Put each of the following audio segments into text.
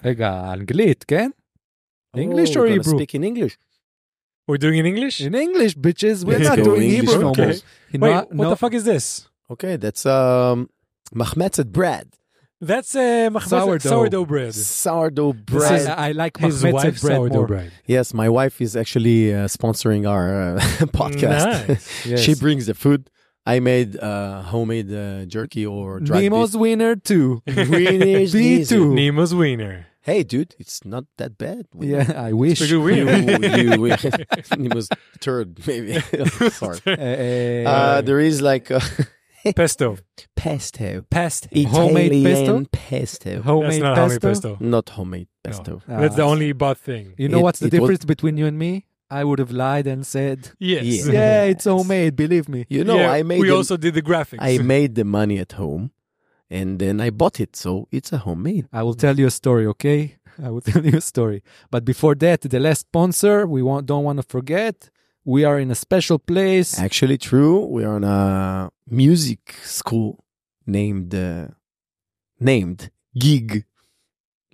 רגע, אנגלית, כן? English or we're gonna Hebrew? speak in English. We're doing in English? In English, bitches. We're Let's not go doing English, Hebrew no okay. more. You Wait, know, what the fuck is this? Okay, that's mahmetzet bread. That's Sourdough. sourdough bread. Sourdough This bread. is, I like His mahmetzet wife's bread sourdough more. bread. Yes, my wife is actually sponsoring our podcast. Nice. Yes. She brings the food. I made homemade jerky or dried Nemo's winner too. beef. B2. Nemo's wiener. Hey, dude, it's not that bad. Yeah, I wish. Pretty good wiener. Nemo's third, maybe. Sorry. Uh, There is like Pesto. pesto. Pesto. Homemade Italian pesto. That's homemade not pesto. homemade pesto. Not homemade pesto. That's the only bad thing. You know It- what's the it was- difference between you and me? I would have lied and said, Yes. Yeah. yeah, it's homemade, believe me. You know, Yeah, I made we them- also did the graphics. I made the money at home, and then I bought it, so it's a homemade. I will tell you a story, okay? I will tell you a story. But before that, the last sponsor, don't want to forget, we are in a special place. Actually, true. We are on a music school named Gig,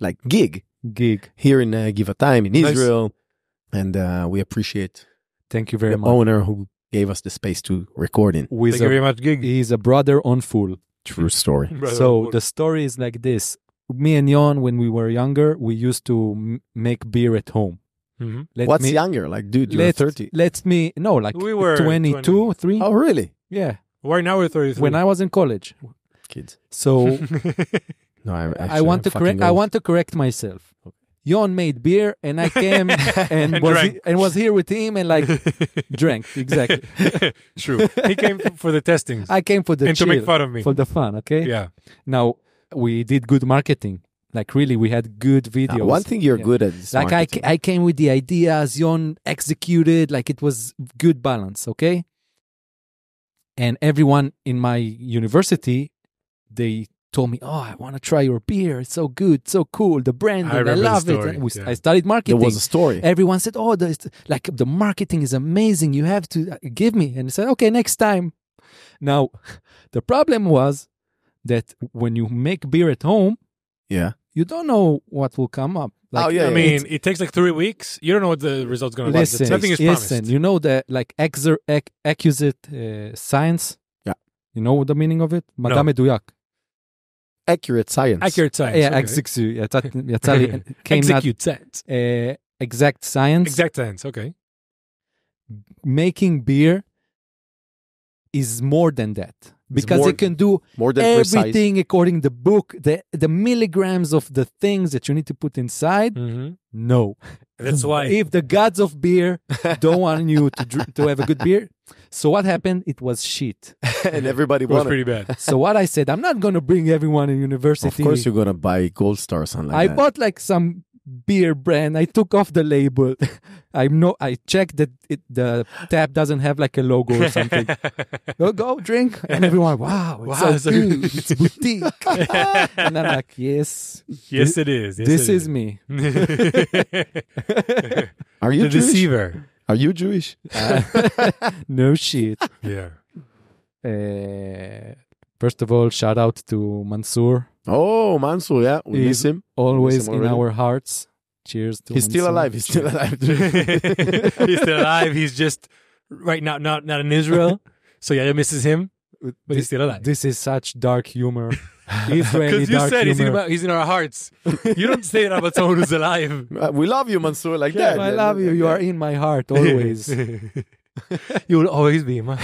like Gig, Gig. here in Givatayim in Nice. Israel, and we appreciate Thank you very the much. owner who gave us the space to record in. Who is Thank you very a, much, Gig. he's a brother on full. True story. So the story is like this. Me and Yon, when we were younger, we used to make beer at home. Mhm. What's younger? Like, dude, you're 30. Like We were 22, 3. Oh, really? Yeah, Right now we're 33. when I was in college. Kids. So No, I want to correct. I want to correct myself. Yon made beer, and I came and drank. was here with him and like drank exactly. True. He came for the testings. I came for the and to chill, make fun of me. for the fun. Okay. Yeah. Now we did good marketing. Like really, we had good videos. One thing you're Yeah. good at is Like marketing. I came with the ideas. Yon executed. Like it was good balance. Okay. And everyone in my university, they told me, "Oh, I want to try your beer. It's so good, so cool. The brand, I I remember the love it." story, And yeah. I studied There marketing. was a story. Everyone said, "Oh, the marketing is amazing. You have to give me." And I said, "Okay, next time." Now, the problem was that when you make beer at home, Yeah. you don't know what will come up. Like, Oh, yeah, I yeah. mean, it takes like 3 weeks. You don't know what the result's going to be. listen, Nothing is promised. listen. You know that like accusate science. Yeah. You know the meaning of it? מדע מדויק. Accurate science. Accurate science. Yeah, okay. יצא לי, came not- Execute science. exact science. Exact science. Okay. Making beer is more than that because more- it can do More than precise. everything according the book. The milligrams of the things that you need to put inside. Mm-hmm. No, That's why. if the gods of beer don't want you to have a good beer, so what happened? It was shit. And everybody It was wanted. pretty bad. So what I said, I'm not gonna bring everyone in university. Of course, you're gonna buy Gold Star or something like I that. bought like some beer brand. I took off the label. I checked that the tap doesn't have like a logo or something. Go drink, and everyone, wow, it's Wow, so so- good. It's boutique. And I'm like, yes, Yes, it is. Yes, this it is me. Are you The Jewish? deceiver. Are you Jewish? No shit. Yeah. First of all, shout out to Mansoor. Oh, Mansour, yeah. We He's miss him. Always Miss him in already. our hearts. Cheers to He's still Mansoor. alive. He's still alive. He's still alive. He's just right now not in Israel. So yeah, misses him, but he's still alive. This is such dark humor. Israeli Because you dark said humor. he's in our hearts. You don't say that about someone who's alive. We love you, Mansour, like that. I love you. You are in my heart always. You will always be mine.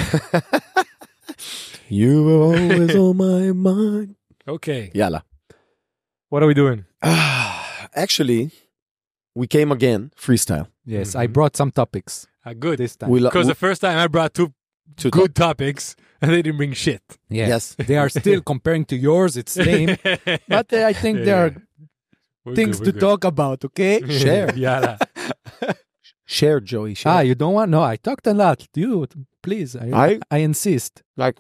You were always on my mind. Okay. Yalla. What are we doing? Actually, we came again, freestyle. Yes, I brought some topics Good. this time. Because the first time I brought two to good topics and they didn't bring shit. Yes. They are still comparing to yours. It's lame. But I think there are We're things good, to we're talk about, okay? good. Share. Yalla. Share, Joey. Share. You don't want? No, I talked a lot. You, please. I insist. Like,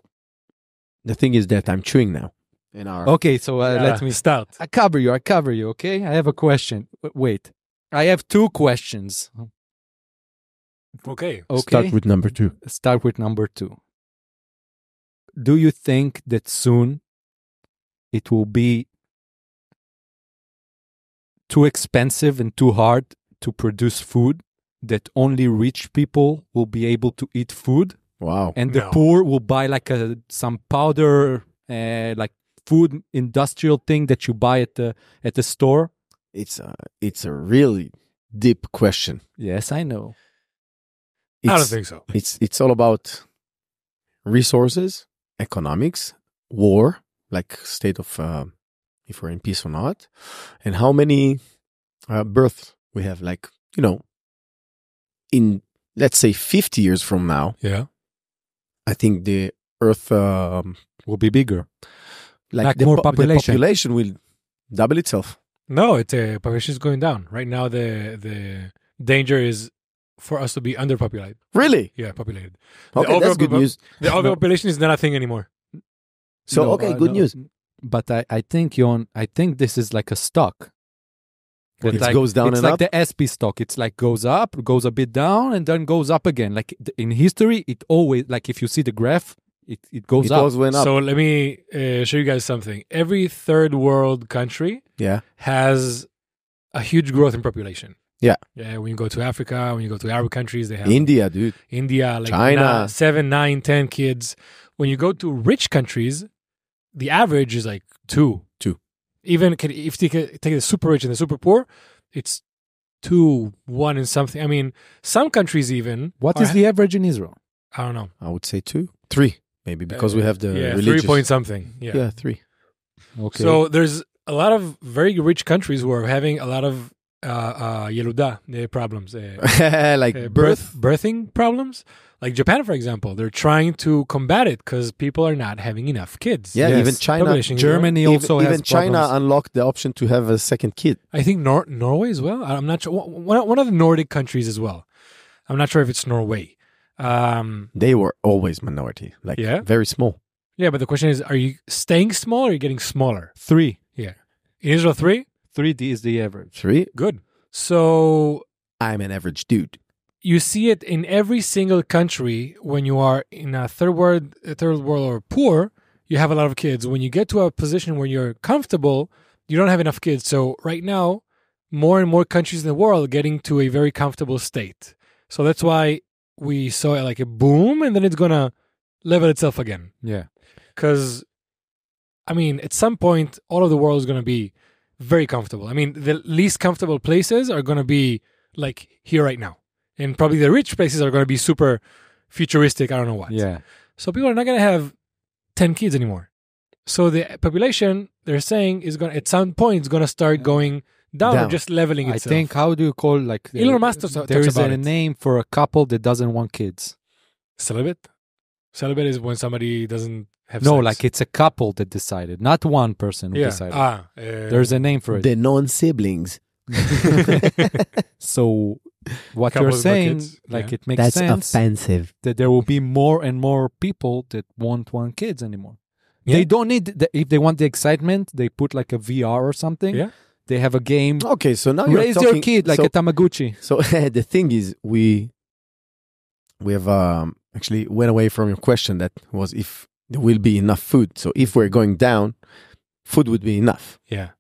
the thing is that I'm chewing now. In our Okay, so let me start. I cover you, okay? I have a question. Wait. I have two questions. Okay. Okay. Start with number 2. Start with number 2. Do you think that soon it will be too expensive and too hard to produce food, that only rich people will be able to eat food, Wow. and the No. poor will buy like some powder, like food industrial thing that you buy at the store. It's a really deep question. Yes, I know. I don't It's- think so. It's all about resources, economics, war, like state of if we're in peace or not, and how many births we have. Like, in let's say 50 years from now, Yeah. I think the Earth, Will be bigger. Like the more the population. population will double itself. No, it's population is going down right now. The danger is for us to be underpopulated. Really? Yeah, populated. Okay, that's good news. The overpopulation is not a thing anymore. So, okay, good news. But I think, Yon, I think this is like a stock. That It like- goes down it's and like up? the SP stock. It's like goes up, goes a bit down, and then goes up again. Like in history, it always, like if you see the graph, it goes It up. always went up. So let me show you guys something. Every third world country Yeah. has a huge growth in population. Yeah. Yeah. When you go to Africa, when you go to Arab countries, they have India, dude. India, like China. 7, 9, 10 kids. When you go to rich countries, the average is like 2. Two. Even if you take the super rich and the super poor, it's 2, 1 and something. I mean, some countries even. What are- is the average in Israel? I don't know. I would say 2, 3, maybe, because we have the yeah, religious. 3 point something. Yeah. Yeah, 3. Okay. So there's a lot of very rich countries who are having a lot of yeluda problems, Like birth. birthing problems. Like Japan, for example, they're trying to combat it because people are not having enough kids. Yeah, Yes. even China. Population is Germany growing. also has Even China problems. unlocked the option to have a second kid. I think Norway as well. I'm not sure. One of the Nordic countries as well. I'm not sure if it's Norway. They were always minority, like Yeah? very small. Yeah, but the question is, are you staying small or are you getting smaller? 3. Yeah. In Israel, 3? 3D is the average. 3, Good. So I'm an average dude. you see it in every single country. When you are in a third world or poor, you have a lot of kids. When you get to a position where you're comfortable, you don't have enough kids. So right now, more and more countries in the world are getting to a very comfortable state. So that's why we saw like a boom, and then it's gonna level itself again. Yeah. Because, I mean, at some point, all of the world is gonna be very comfortable. I mean, the least comfortable places are gonna be like here right now. And probably the rich places are going to be super futuristic. I don't know what. Yeah. So people are not going to have 10 kids anymore. So the population, they're saying, is going to, at some point, it's going to start going down or Down. just leveling I itself. think, how do you call, like, Elon Musk talks there is about a it. name for a couple that doesn't want kids. Celibate? Celibate is when somebody doesn't have No, sex. like it's a couple that decided, not one person who yeah. decided. There's a name for it. The non-siblings. So what Couple you're with saying, kids, like yeah. it makes sense offensive. that there will be more and more people that won't want kids anymore. Yeah. They don't need, if they want the excitement, they put like a VR or something. Yeah. They have a game. Okay, so now you're Raise talking, your kid like so, a Tamagotchi. So the thing is, we have actually went away from your question that was if there will be enough food. So if we're going down, food would be enough. Yeah.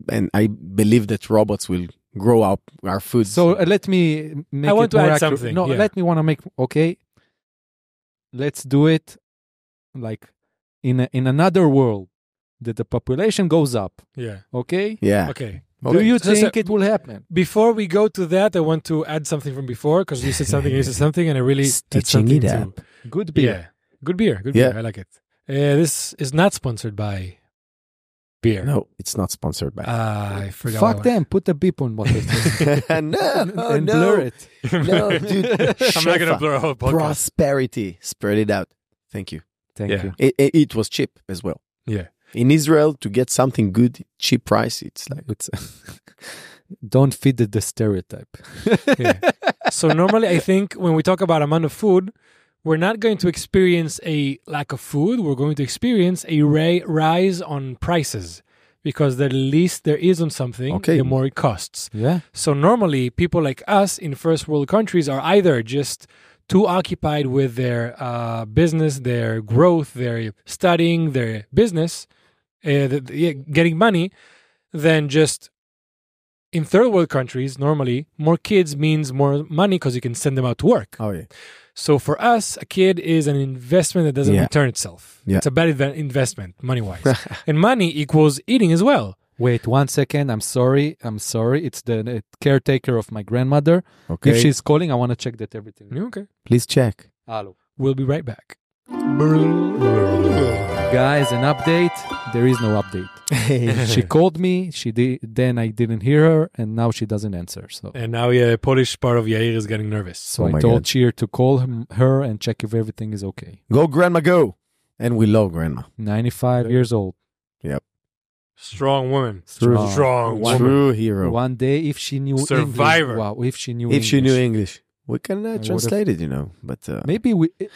And I believe that robots will grow up our food. So let me make I want it to more add accurate. something, No, yeah. let me want to make, okay. Let's do it like in another world that the population goes up, Yeah. okay? yeah. Okay. Do you So- think it will happen? Before we go to that, I want to add something from before because you said something, you said something, and I really had Stitching something it to- up. Good beer. Yeah. Good beer. Good Yeah. beer. I like it. This is not sponsored by beer. No, it's not sponsored by. I forgot. Fuck them. Put a beep on what they say. no, and blur it. No, dude. I'm not going to Shefa. blur a whole podcast. Prosperity. Spread it out. Thank you. Thank Yeah. you. It was cheap as well. Yeah. In Israel, to get something good, cheap price, it's like It's don't feed the stereotype. Yeah. So normally, I think when we talk about amount of food, we're not going to experience a lack of food. We're going to experience a rise on prices because the least there is on something, Okay. the more it costs. Yeah. So normally, people like us in first world countries are either just too occupied with their business, their growth, their studying, their business, getting money, than just in third world countries, normally, more kids means more money because you can send them out to work. Oh yeah. So for us, a kid is an investment that doesn't Yeah. return itself. Yeah. It's a bad investment, money-wise. And money equals eating as well. Wait 1 second. I'm sorry. It's the caretaker of my grandmother. Okay. If she's calling, I want to check that everything. Okay. Please check. Hello. We'll be right back. Guys, an update. There is no update. She called me. She did. Then I didn't hear her, and now she doesn't answer. So, And now the Polish part of Yair is getting nervous. so Oh I my told God. Cheer to call her and check if everything is okay. Go, grandma, go. And we love grandma. 95 years old. Strong woman. Strong. Strong woman. True hero. One day, if she knew Survivor. English, wow, if she knew If she knew English. English, we can would've- translate it, But Maybe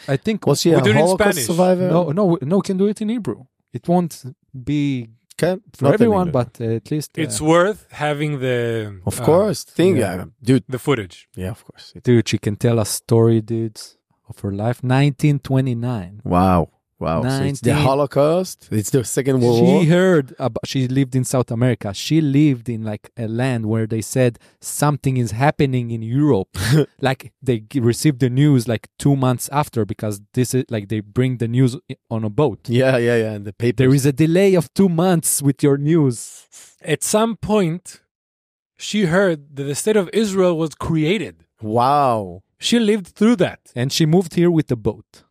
I think was she a We do it in Holocaust Spanish. survivor? no, we can do it in Hebrew. It won't be Can for not in everyone, English. but at least It's worth having the Of course, yeah. dude. the footage. Yeah, of course. dude, she can tell a story, dudes, of her life. 1929. Wow. So it's the 19 Holocaust. It's the Second World War. She heard about, she lived in South America. She lived in like a land where they said something is happening in Europe. Like they received the news like 2 months after, because this is like they bring the news on a boat. Yeah. And the paper. There is a delay of 2 months with your news. At some point, she heard that the state of Israel was created. Wow. She lived through that. And she moved here with a boat.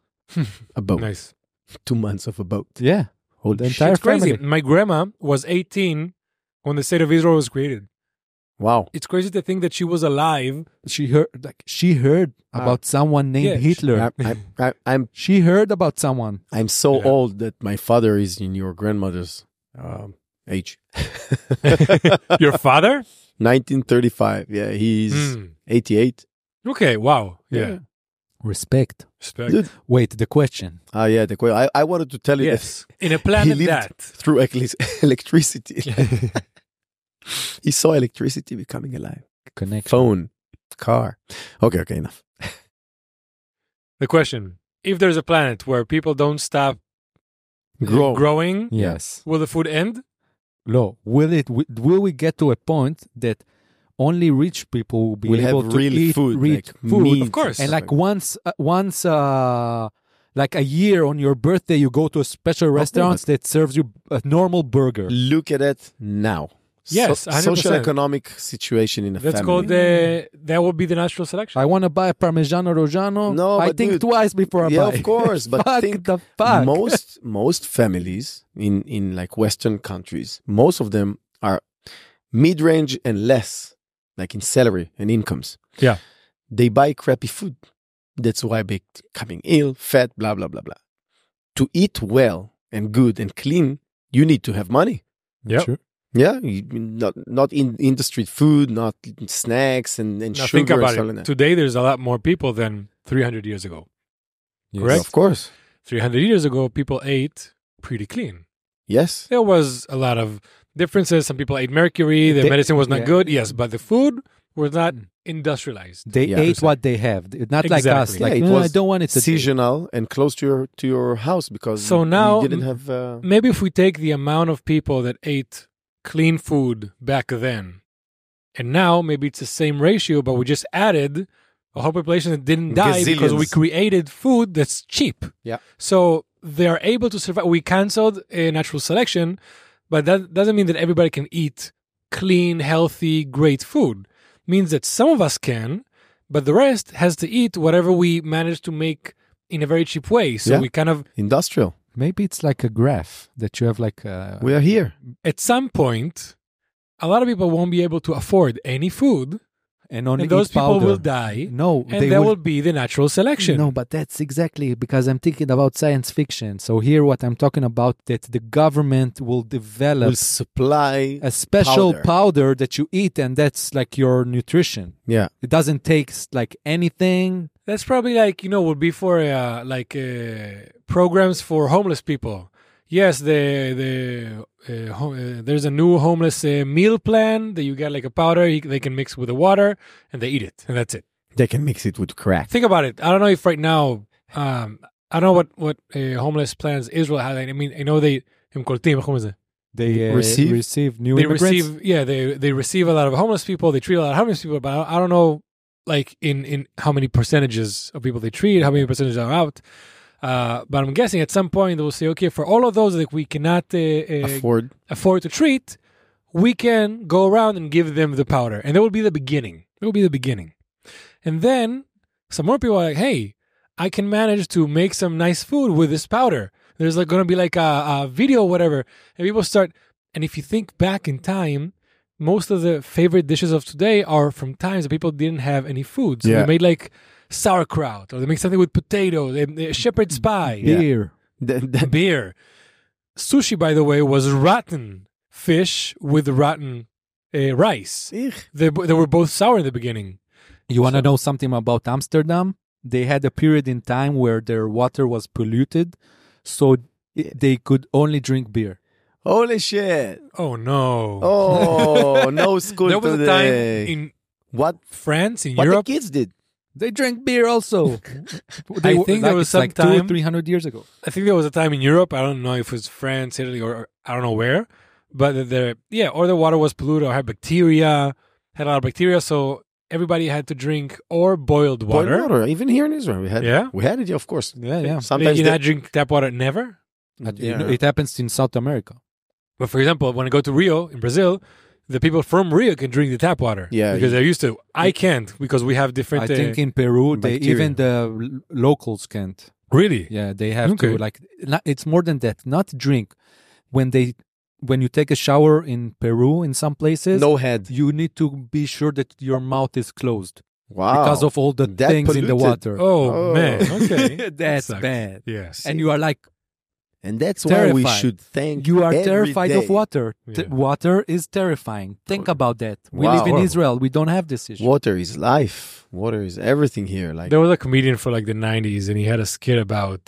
A boat. Nice. 2 months of a boat. Yeah. Holy The shit. entire It's crazy. family. My grandma was 18 when the state of Israel was created. Wow. It's crazy to think that she was alive. She heard about someone named yeah, Hitler. I'm She heard about someone. so Yeah. old that my father is in your grandmother's age. Your father? 1935. Yeah, he's Hmm. 88. Okay, wow. Yeah. Respect. Respect. Dude. Wait, the question. Yeah. I wanted to tell you Yes. In a planet lived that. through electricity. He saw electricity becoming alive. Connection. Phone, car. Okay, enough. The question, if there's a planet where people don't stop growing, Yes. will the food end? No. Will we get to a point that only rich people will be We'll able have to real eat food, rich like food? meat Of course. And like once, like a year on your birthday, you go to a special restaurant that serves you a normal burger. Look at it now. Yes, 100%. Social economic situation in a That's family. called that would be the natural selection. I want to buy a Parmigiano Reggiano. No, I but think dude, twice before I yeah, buy. of course. But Fuck think the fuck. most families in like Western countries, most of them are mid-range and less, like in salary and incomes. Yeah. They buy crappy food. That's why they're becoming ill, fat, blah, blah, blah, blah. To eat well and good and clean, you need to have money. Yep. Sure. Yeah, not in industry food, not snacks and Now sugar think about and stuff it. like that. Today, there's a lot more people than 300 years ago. Yes. Correct? Of course. 300 years ago, people ate pretty clean. Yes. There was a lot of differences. Some people ate mercury. The They- medicine was not yeah. good. Yes, but the food was not industrialized. They Yeah. ate what they have. Not like us. Exactly. Like, Yeah, it "No, I was don't want it today." Seasonal and close to your house because So now- you didn't have Maybe if we take the amount of people that ate clean food back then, and now maybe it's the same ratio, but we just added a whole population that didn't die because we Gazillions. created food that's cheap. Yeah. So they're able to survive. We canceled a natural selection, but that doesn't mean that everybody can eat clean, healthy, great food. It means that some of us can, but the rest has to eat whatever we manage to make in a very cheap way. So Yeah. we kind of, industrial. Maybe it's like a graph that you have like We are here. at some point, a lot of people won't be able to afford any food, and only and those eat people powder. will die. No, And there will be the natural selection. No, but that's exactly because I'm thinking about science fiction. So here, what I'm talking about, that the government will develop Will supply. a special powder. powder that you eat, and that's like your nutrition. Yeah. It doesn't take like anything. That's probably like, would be for programs for homeless people. Yes, there's a new homeless meal plan that you get like a powder they can mix with the water and they eat it and that's it. They can mix it with crack. Think about it. I don't know if right now, I don't know what homeless plans Israel has. I mean, I know הם קולטים, איך קוראים לזה? they Receive? receive new They immigrants. they receive a lot of homeless people. They treat a lot of homeless people, but I don't know like in how many percentages of people they treat, how many percentages are out. But I'm guessing at some point they will say, okay, for all of those that we cannot afford to treat, we can go around and give them the powder. And that will be the beginning. It will be the beginning. And then some more people are like, hey, I can manage to make some nice food with this powder. There's like going to be like a video or whatever. And people start, and if you think back in time, most of the favorite dishes of today are from times that people didn't have any food. So they made like sauerkraut, or they make something with potatoes, shepherd's pie. Beer. Beer. Sushi, by the way, was rotten fish with rotten rice. They were both sour in the beginning. You want to know something about Amsterdam? They had a period in time where their water was polluted, so they could only drink beer. Holy shit. Oh, no. Oh, no school There was today. a time in What? France, in What Europe. the kids did. They drank beer also. I think there was some like time- 200-300 years ago. I think there was a time in Europe. I don't know if it was France, Italy, or I don't know where. But or the water was polluted or had bacteria, had a lot of bacteria. So everybody had to drink or boiled water. Boiled water. Even here in Israel, we had it, of course. Yeah. Sometimes You not drink tap water? Never? It happens in South America. But for example, when I go to Rio in Brazil, the people from Rio can drink the tap water. Yeah, because they're used to. I can't because we have different. I think in Peru, even the locals can't. Really? Yeah, they have to it's more than that. Not drink. When you take a shower in Peru, in some places, no head. You need to be sure that your mouth is closed. Wow. Because of all the things in the water. Oh, man. Okay. That's Sucks. bad. Yes. And you are like, and that's terrified. why we should thank you are every terrified day. of water. Yeah. Water is terrifying. Think about that. We Wow. live in Israel. We don't have this issue. Water is life. Water is everything here. Like There was a comedian for like the 90s, and he had a skit about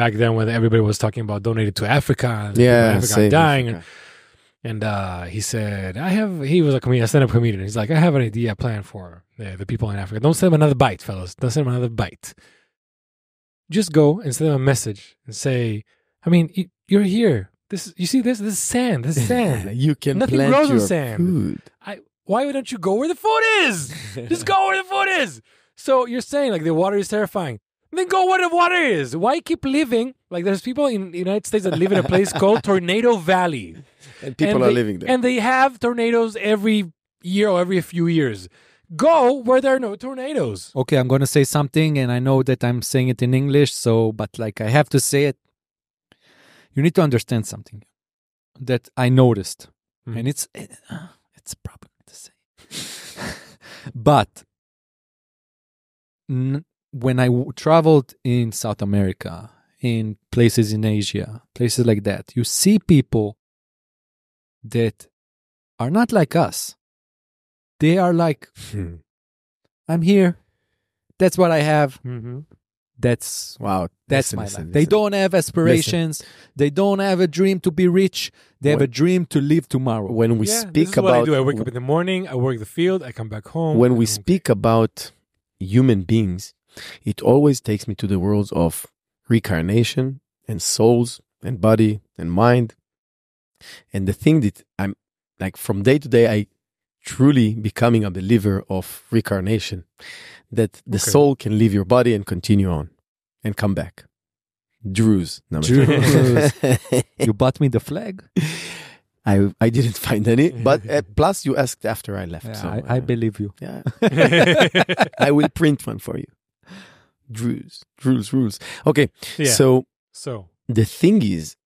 back then when everybody was talking about donating to Africa. And Africa same. dying. And he said, he was a stand-up comedian. He's like, I have an idea plan for the people in Africa. Don't send them another bite, fellas. Don't send them another bite. Just go and send them a message and say, I mean, you're here. You see this? This is sand. This is sand. you can Nothing plant grows on your sand. food. Why don't you go where the food is? Just go where the food is. So you're saying like the water is terrifying. Then go where the water is. Why keep living? Like there's people in the United States that live in a place called Tornado Valley. And people are living there. And they have tornadoes every year or every few years. Go where there are no tornadoes. Okay, I'm going to say something, and I know that I'm saying it in English, but like I have to say it. You need to understand something that I noticed, and it's a problem to say. But when I traveled in South America, in places in Asia, places like that, you see people that are not like us. They are like, I'm here. That's what I have. Mm-hmm. That's wow. That's my life. They don't have aspirations. They don't have a dream to be rich. They have a dream to live tomorrow. When we this speak is about, what I do. I wake up in the morning. I work the field. I come back home. When we speak about human beings, it always takes me to the worlds of reincarnation and souls and body and mind. And the thing that I'm like from day to day, I truly becoming a believer of reincarnation, that the soul can leave your body and continue on and come back. Druze. You bought me the flag? I didn't find any, but plus you asked after I left. Yeah, so I believe you. Yeah. I will print one for you. Druze. Rules. Okay. Yeah. So So the thing is,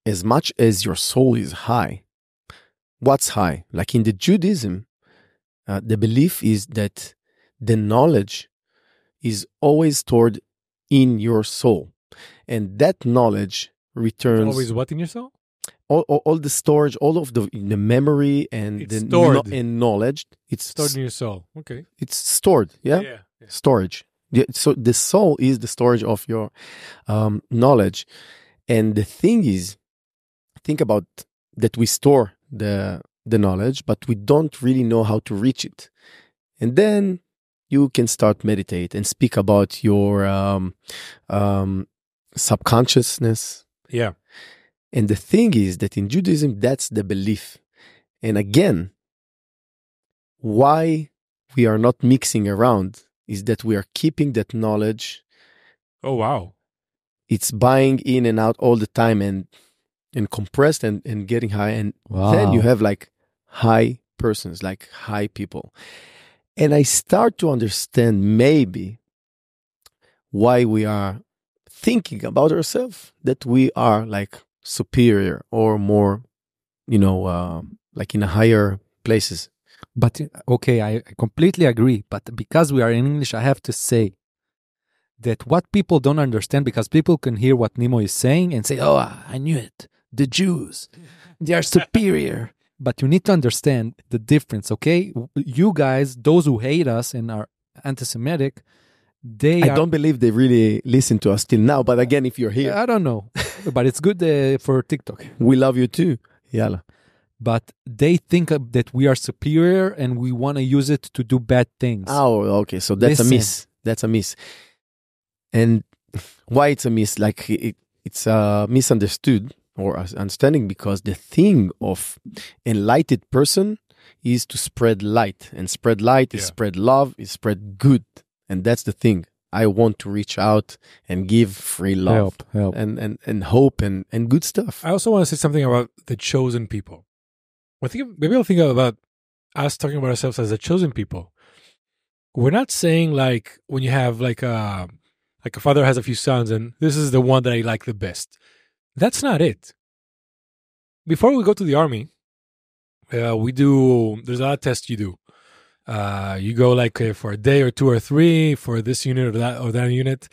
as much as your soul is high, what's high? Like in the Judaism, the belief is that the knowledge is always stored in your soul. And that knowledge returns always what in your soul? all the storage, all of the memory and It's the stored. and knowledge. It's Stored in your soul. Okay. It's stored. Yeah. Storage. Yeah, so the soul is the storage of your knowledge. And the thing is, think about that we store the knowledge, but we don't really know how to reach it. And then you can start meditate and speak about your subconsciousness. Yeah. And the thing is that in Judaism, that's the belief. And again, why we are not mixing around is that we are keeping that knowledge. Oh, wow. It's buying in and out all the time and compressed and getting high. And then you have like high persons, like high people. And I start to understand maybe why we are thinking about ourselves, that we are like superior or more, like in a higher places. But okay, I completely agree. But because we are in English, I have to say that what people don't understand, because people can hear what Nemo is saying and say, oh, I knew it. The Jews, they are superior. But you need to understand the difference, okay? You guys, those who hate us and are anti-Semitic, I don't believe they really listen to us till now. But again, if you're here, I don't know. But it's good for TikTok. We love you too. Yalla. But they think that we are superior and we want to use it to do bad things. Oh, okay. So that's a miss. That's a miss. And why it's a miss? Like it's misunderstood or understanding, because the thing of enlightened person is to spread light, and spread light is spread love, is spread good. And that's the thing. I want to reach out and give free love, help. And hope and good stuff. I also want to say something about the chosen people. Maybe I'll think about us talking about ourselves as the chosen people. We're not saying like when you have like a father has a few sons and this is the one that I like the best. That's not it. Before we go to the army, there's a lot of tests you do. You go like for a day or 2 or 3 for this unit or that unit.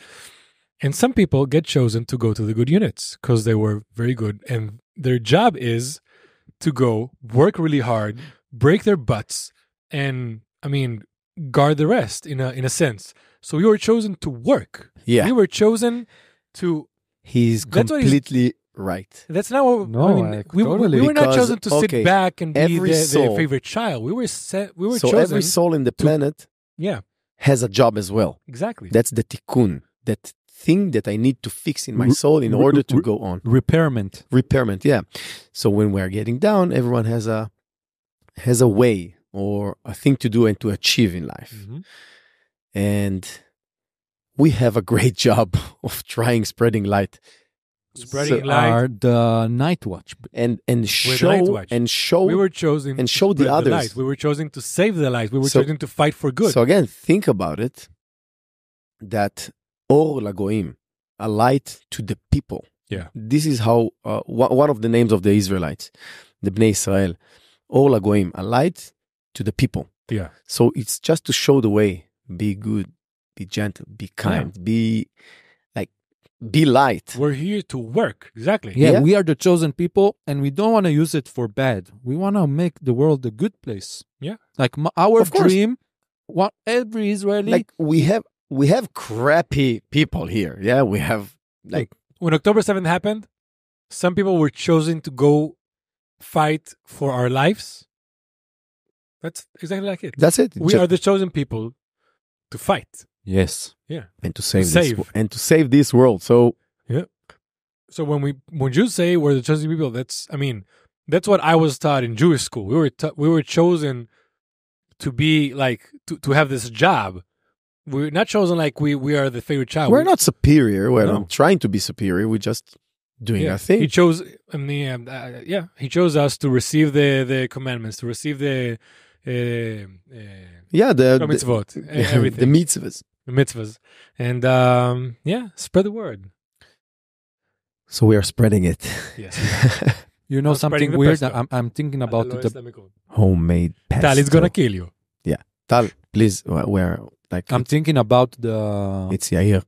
And some people get chosen to go to the good units because they were very good. And their job is to go work really hard, break their butts, and guard the rest in a sense. So we were chosen to work. Yeah. We were chosen to... He's completely right. That's not what... No, we were not chosen to sit back and be their favorite child. We were chosen... So every soul in the planet has a job as well. Exactly. That's the tikkun. That thing that I need to fix in my soul in order to go on. Repairment, yeah. So when we're getting down, everyone has a way or a thing to do and to achieve in life. Mm-hmm. And we have a great job of spreading light. Spreading light. Are the night watch. And show we were chosen and show the others. Light. We were chosen to save the light. We were chosen to fight for good. So again, think about it, that Or Lagoim, a light to the people. Yeah. This is how one of the names of the Israelites, the Bnei Israel, Or Lagoim, a light to the people. Yeah. So it's just to show the way. Be good, be gentle, be kind, be light. We're here to work. Exactly. Yeah, we are the chosen people, and we don't want to use it for bad. We want to make the world a good place. Yeah. Like our dream, every Israeli... Like we have crappy people here. Yeah, we have like... When October 7th happened, some people were chosen to go fight for our lives. That's exactly like it. That's it. We are the chosen people to fight. Yes. Yeah. And to save this world. So yeah. So when Jews say we're the chosen people, that's what I was taught in Jewish school. We were chosen to be like to have this job. We're not chosen like we are the favorite child. We're not superior. We're not trying to be superior. We're just doing our thing. He chose he chose us to receive the commandments, to receive the mitzvot, everything. The mitzvahs. The mitzvahs. And spread the word. So we are spreading it. Yes. You know something weird? I'm thinking about the homemade pesto. Tal is gonna kill you. Yeah. Tal, please, I'm thinking about It's Yair.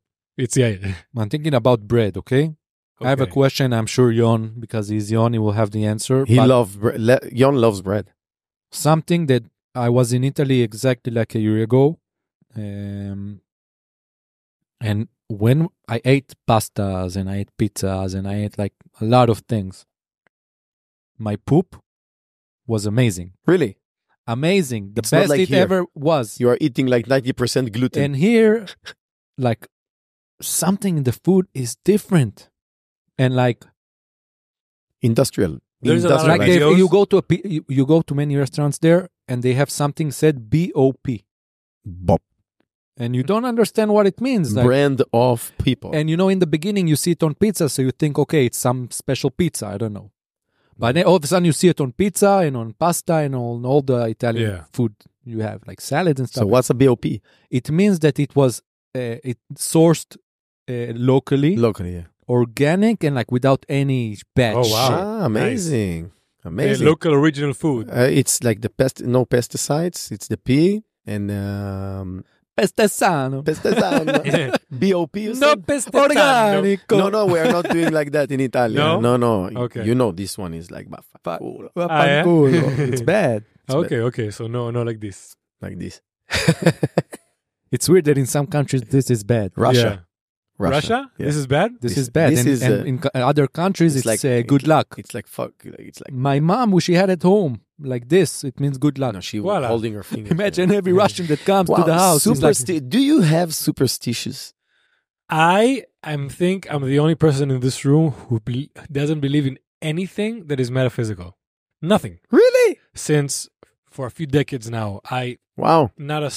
I'm thinking about bread, okay? I have a question. I'm sure Yon, because he's Yon, he will have the answer. Yon loves bread. Something that I was in Italy exactly like a year ago. And when I ate pastas and I ate pizzas and I ate like a lot of things, my poop was amazing. Really? Amazing. The best it ever was. You are eating like 90% gluten. And here, like, something in the food is different. And like, Industrial. There's a lot of Like videos. you go to many restaurants there, and they have something said BOP, Bop. and you don't understand what it means. Like, Brand of people. and in the beginning you see it on pizza, so you think, okay, it's some special pizza. I don't know, but then all of a sudden you see it on pizza and on pasta and on all the Italian Yeah. food you have, like salads and stuff. So what's a BOP? It means that it was it sourced locally, Locally, yeah. organic, and like without any bad Oh, wow. shit. Ah, amazing. Amazing. Local original food. It's like no pesticides. It's the P and Pestesano. pesticide. BOP. You No said? pesticide. No, we are not doing like that in Italy. No? No. Okay. You know, this one is like vaffanculo, yeah? It's bad. Okay. So no, like this. like this. It's weird that in some countries this is bad. Russia. Russia? Yeah. This is bad? This is bad. This and, is, and in other countries it's it's like- good luck. It's like fuck. It's like My mom, she had at home like this. It means good luck. no, she Voila. holding her finger. Imagine every Russian that comes to the house. is like, Do you have superstitious? I think I'm the only person in this room who doesn't believe in anything that is metaphysical. Nothing. Really? Since for a few decades now, Wow. not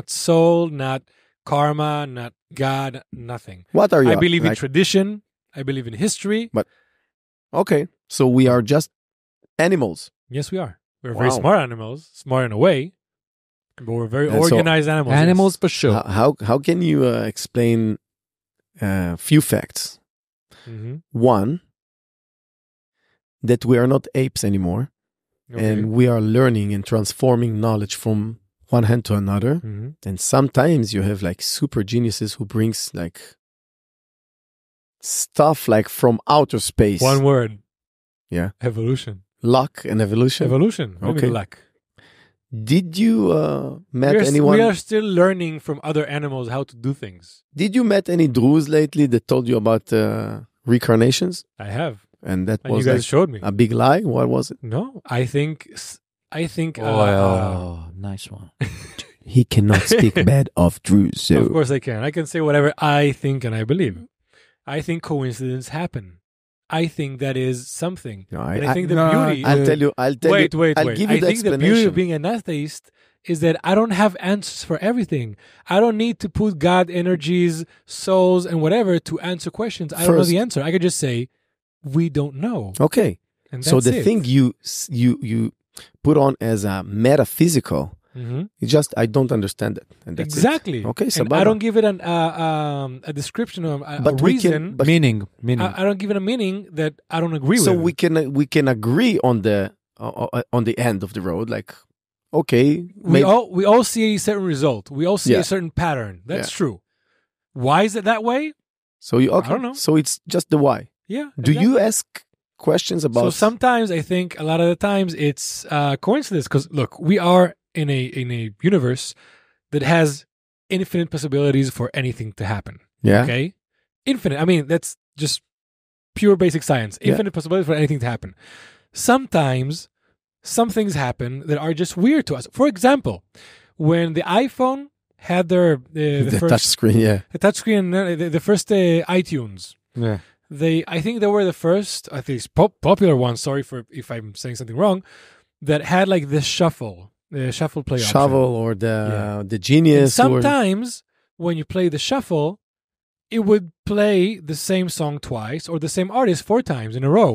soul, not karma, not God, nothing. What are you? I believe in like, tradition. I believe in history. Okay, so we are just animals. Yes, we are. We're very Wow. smart animals, smart in a way, but we're very And so- organized animals. animals yes. for sure. How can you explain few facts? Mhm. One, that we are not apes anymore, Okay. and we are learning and transforming knowledge from one hand to another. Mhm. And sometimes you have like super geniuses who brings like stuff like from outer space. One word. Yeah. Evolution. Luck and evolution. Evolution. Maybe Okay. luck. Did you met We anyone? are still learning from other animals how to do things. Did you met any Druze lately that told you about reincarnations? I have. And that And you was guys like showed me. a big lie. What was it? No, I think Nice one. He cannot speak bad of Druze. of course I can. I can say whatever I think and I believe. I think coincidences happen. I think that is something. No, And I think the no, beauty. I'll tell you. I'll tell wait, you. wait, I'll wait. give you I the think the beauty explanation. of being an atheist is that I don't have answers for everything. I don't need to put God energies, souls, and whatever to answer questions. I don't know First- the answer. I could just say, we don't know. Okay. And So that's the it. thing you put on as a metaphysical, Mhm. it's just I don't understand it, and that's Exactly. It. Okay, And sababa. I don't give it a description or a But we can- reason. but- meaning. I don't give it a meaning that I don't agree So with. we can agree on the end of the road. Like, okay, we all see a certain result. We all see Yeah. a certain pattern. That's Yeah. true. Why is it that way? so you okay. I don't know. So it's just the why. Yeah. Do exactly. you ask questions about? So sometimes I think a lot of the times it's coincidence because look, we are in a universe that has infinite possibilities for anything to happen. yeah. Okay, infinite. I mean, that's just pure basic science. Yeah. Infinite possibilities for anything to happen. Sometimes some things happen that are just weird to us. For example, when the iPhone had their The first touch screen. Yeah. the touchscreen, the first iTunes. Yeah. I think they were the first, at least popular ones. Sorry for if I'm saying something wrong. That had like the shuffle play option. Shovel or Yeah. the And genius. or, sometimes when you play the shuffle, it would play the same song twice or the same artist 4 times in a row,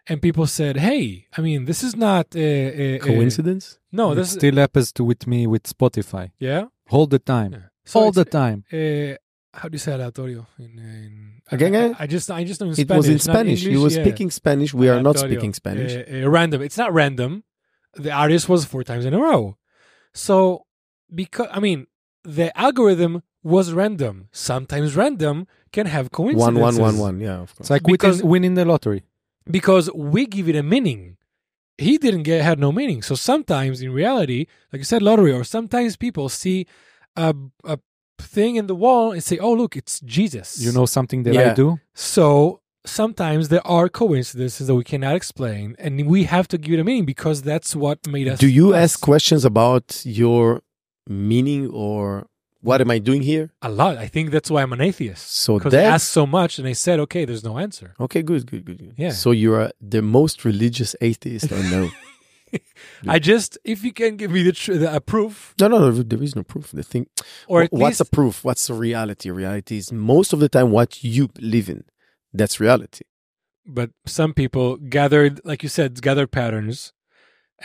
and people said, "Hey, I mean, this is not coincidence. No, It this is still happens with me with Spotify. yeah." All the time. Yeah. So All it's, the time. how do you say aleatorio? Again? I just know in Spanish. It was in not Spanish. He English, was yeah. speaking Spanish. We are not Aleatorio. speaking Spanish. Random. It's not random. The artist was 4 times in a row. So, because the algorithm was random. Sometimes random can have coincidences. 1-1-1-1. Yeah, of course. It's like Because- winning the lottery. Because we give it a meaning. He had no meaning. So sometimes in reality, like you said, lottery, or sometimes people see a thing in the wall and say, "Oh, look, it's Jesus." You know something that Yeah. I do? So sometimes there are coincidences that we cannot explain, and we have to give it a meaning because that's what made us. Do you us. ask questions about your meaning or What am I doing here? A lot. I think that's why I'm an atheist. So Because I that's asked so much and I said, okay, there's no answer. okay. Good. Yeah. So you are the most religious atheist I know. I just, if you can give me a proof, No. There is no proof. The thing. or at What's least, the proof? What's the reality? Reality is most of the time what you believe in. That's reality. but some people gathered, like you said, gathered patterns.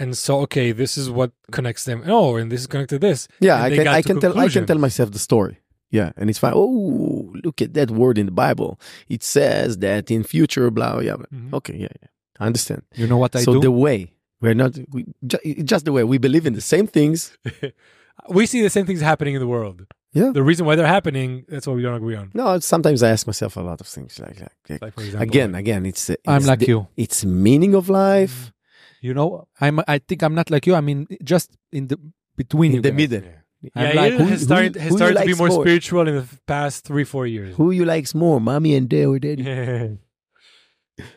And so, okay, this is what connects them. Oh, and this is connected to this. Yeah, And I they can. got I to can tell. I can conclusion. tell myself the story. Yeah, and it's fine. Oh, look at that word in the Bible. It says that in future, blah, blah, blah. Mhm. Okay, yeah, I understand. You know what I So do? the way we're not, just the way we believe in the same things. We see the same things happening in the world. Yeah. The reason why they're happening, that's what we don't agree on. No, sometimes I ask myself a lot of things like Like, for example, again, it's I'm like you. It's meaning of life You know, I think I'm not like you. I mean, just in the between in you the guys. middle. I'm Yeah, like, Yair has started who you to be likes more more? spiritual in the past 3-4 years. Who you likes more, mommy and dad or daddy?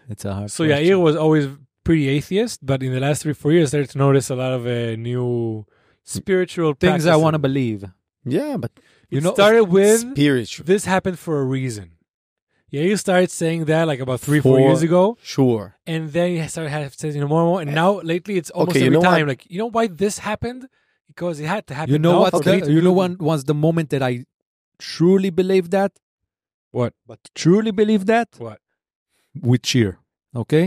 It's a hard. So question. Yair was always pretty atheist, but in the last 3-4 years, started to notice a lot of new spiritual things I want to practices. believe. Yeah, but You It know, started with spiritual. this happened for a reason. Yair started saying that like about 3-4 For- years ago, Sure. and then he started saying more and more. And now lately, it's almost Okay, you every know what? time. Like, you know why this happened? Because it had to happen. you know now what? for me to You know do- when was the moment that I truly believed that? What? But truly believe that What? with cheer. Okay.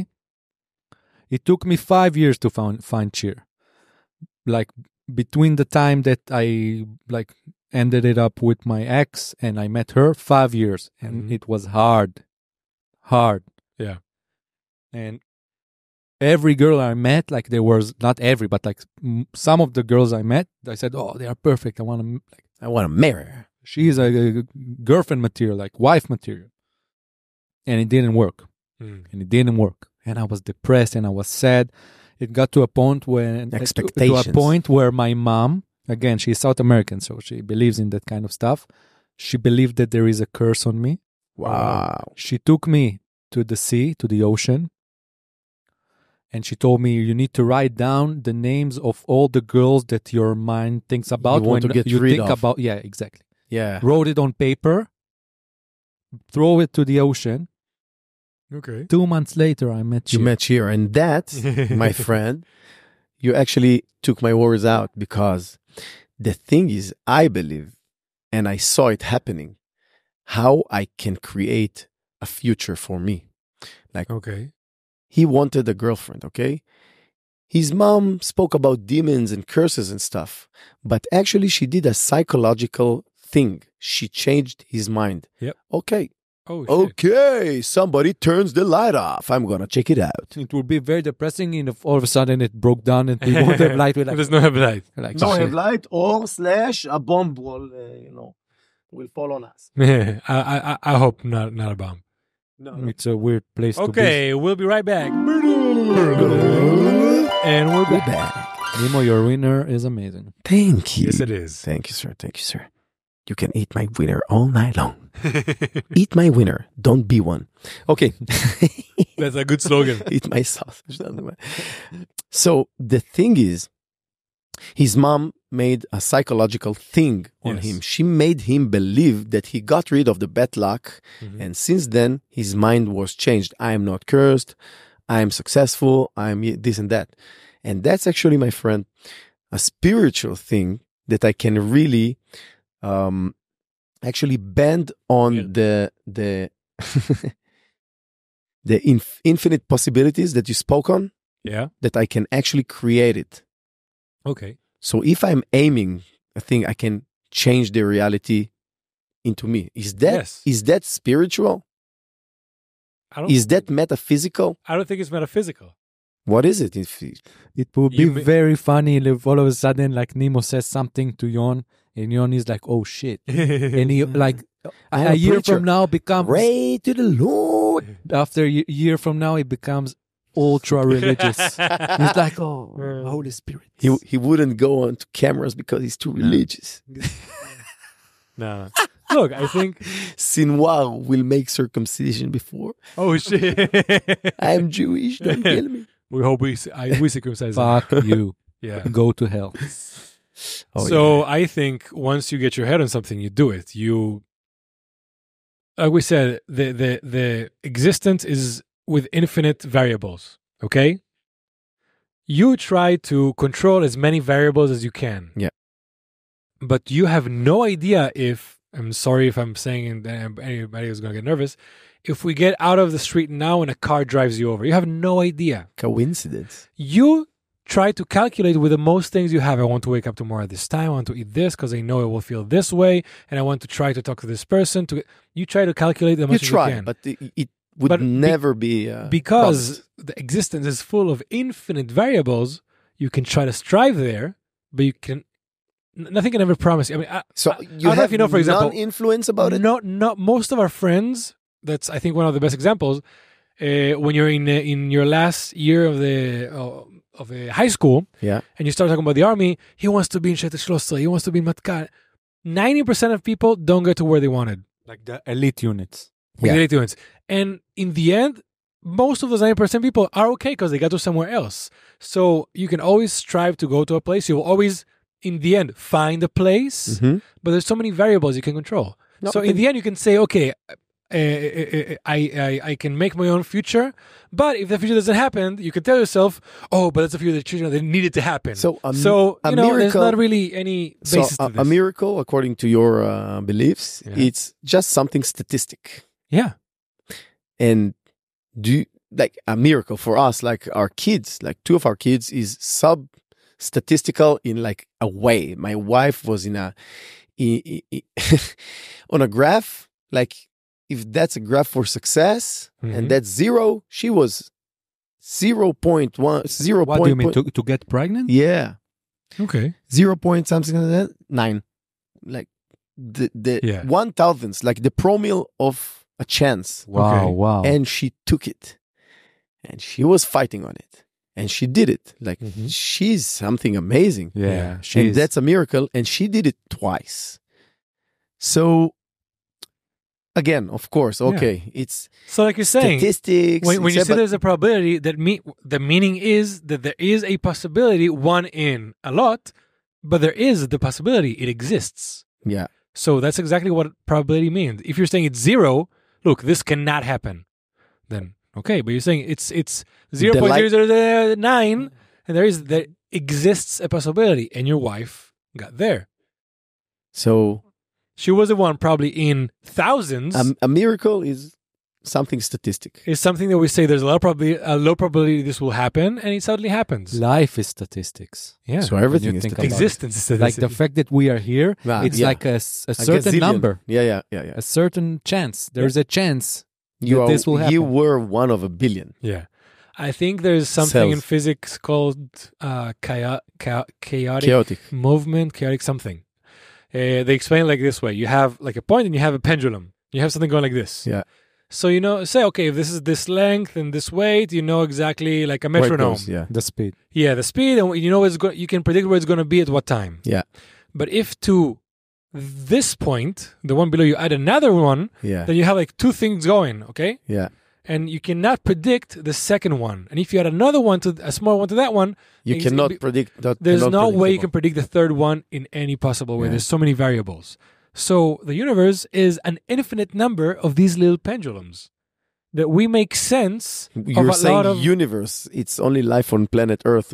It took me 5 years to find cheer. Like between the time that I like ended it up with my ex and I met her, 5 years, and Mhm. it was hard. Yeah. And every girl I met, like there was not every, but like some of the girls I met, I said, "Oh, they are perfect. I want to like." I want to marry her. She is a girlfriend material, like wife material. And it didn't work. And I was depressed and I was sad. It got to a point to a Expectations. point where my mom, again, she's South American, so she believes in that kind of stuff. She believed that there is a curse on me. Wow. She took me to the sea, to the ocean. And she told me, you need to write down the names of all the girls that your mind thinks about want when to get you rid think of. about. Yeah, exactly. Yeah. Wrote it on paper, throw it to the ocean. Okay. 2 months later, I met You you. met here. And that, my friend, you actually took my words out because the thing is, I believe, and I saw it happening, how I can create a future for me. Like, Okay. he wanted a girlfriend, okay? His mom spoke about demons and curses and stuff, but actually she did a psychological thing. She changed his mind. Yep. Okay. Oh, shit. Okay, somebody turns the light off. I'm gonna check it out. It would be very depressing if all of a sudden it broke down and we won't have light. We're like, There's no headlight. like No shit. headlight or slash a bomb will, will fall on us. I hope not a bomb. No. It's a weird place to be. Okay, we'll be right back. And we're We're back. back. Nemo, your winner is amazing. Thank you. Yes, it is. Thank you, sir. Thank you, sir. You can eat my winner all night long. Eat my winner. Don't be one. Okay. That's a good slogan. Eat my sausage. So the thing is, his mom made a psychological thing on Yes. him. She made him believe that he got rid of the bad luck. Mhm. And since then, his mind was changed. I am not cursed. I am successful. I am this and that. And that's actually, my friend, a spiritual thing that I can really actually bend on Yeah. the infinite possibilities that you spoke on, Yeah. that I can actually create it. Okay. So if I'm aiming a thing, I can change the reality into me. Is Yes. that spiritual? Is that metaphysical? I don't think it's metaphysical. What is it? It would be You may- very funny if all of a sudden, like Nemo says something to Yon, and Yon is like, "Oh shit!" And he like I am a a year preacher. from now becomes Pray to the Lord. after a year from now it becomes ultra religious. He's like, "Oh, Holy Spirit." He wouldn't go on to cameras because he's too religious. No. Look, I think. Sinwar will make circumcision before. Oh shit! I am Jewish. Don't kill me. We hope we circumcise him. Fuck you. Yeah. Go to hell. So I think once you get your head on something, you do it. Like we said, the existence is with infinite variables. Okay. You try to control as many variables as you can. Yeah. But you have no idea if, I'm sorry if I'm saying that anybody is going to get nervous, if we get out of the street now and a car drives you over, you have no idea. Coincidence. You try to calculate with the most things you have. I want to wake up tomorrow at this time. I want to eat this because I know it will feel this way. And I want to try to talk to this person. You try to calculate the most as you can. But it would never be... because the existence is full of infinite variables, you can try to strive there, but you can... Nothing can ever promise you. I mean, I you have for example, non-influence about it? No, most of our friends, that's I think one of the best examples, when you're in your last year of the high school, and you start talking about the army, he wants to be in Shettet Shlossel, he wants to be in Matkal. 90% of people don't get to where they wanted. Like the elite units. The elite units. And in the end, most of those 90% people are okay because they got to somewhere else. So you can always strive to go to a place. You will always, in the end, find a place, but there's so many variables you can control. So in the end, you can say, okay, I can make my own future, but if the future doesn't happen, you can tell yourself, oh, but that's a future that needed to happen. So a miracle, there's not really any basis to this. A miracle, according to your beliefs, it's just something statistic. Yeah. And like a miracle for us, like our kids, like two of our kids is statistical in like a way. My wife was on a graph, like if that's a graph for success and that's 0, she was 0.1, 0. What do you mean, to get pregnant? Yeah. Okay. 0 point something like that, 9. Like the 1,000th, like the promille of a chance. Wow. And she took it. And she was fighting on it. And she did it. Like she's something amazing. Yeah. And that's a miracle. And she did it twice. So again, of course, it's so like you're saying, statistics. When you say there's a probability, the meaning is that there is a possibility, 1 in a lot, but there is the possibility. It exists. Yeah. So that's exactly what probability means. If you're saying it's 0, look, this cannot happen. Then okay, but you're saying it's 0.009, and there exists a possibility, and your wife got there. So she was the one probably in thousands. A miracle is something statistic. It's something that we say there's a low probability this will happen, and it suddenly happens. Life is statistics. Yeah. So everything is statistics. Existence is statistics. Like the fact that we are here, it's like a certain number. Yeah. A certain chance. There's a chance this will happen. You were one of a billion. Yeah. I think there's something in physics called chaotic movement, chaotic something. They explain it like this way. You have like a point and you have a pendulum. You have something going like this. Yeah. So, say, okay, if this is this length and this weight, you know exactly like a metronome. The speed. Yeah, the speed, and you know you can predict where it's going to be at what time. Yeah. But if to this point, the one below, you add another one, then you have like 2 things going, okay? Yeah. And you cannot predict the second one. And if you add another one a small one to that one, you cannot predict that. There's no way you can predict the third one in any possible way. There's so many variables. So the universe is an infinite number of these little pendulums that we make sense You're of a lot of... universe. It's only life on planet Earth.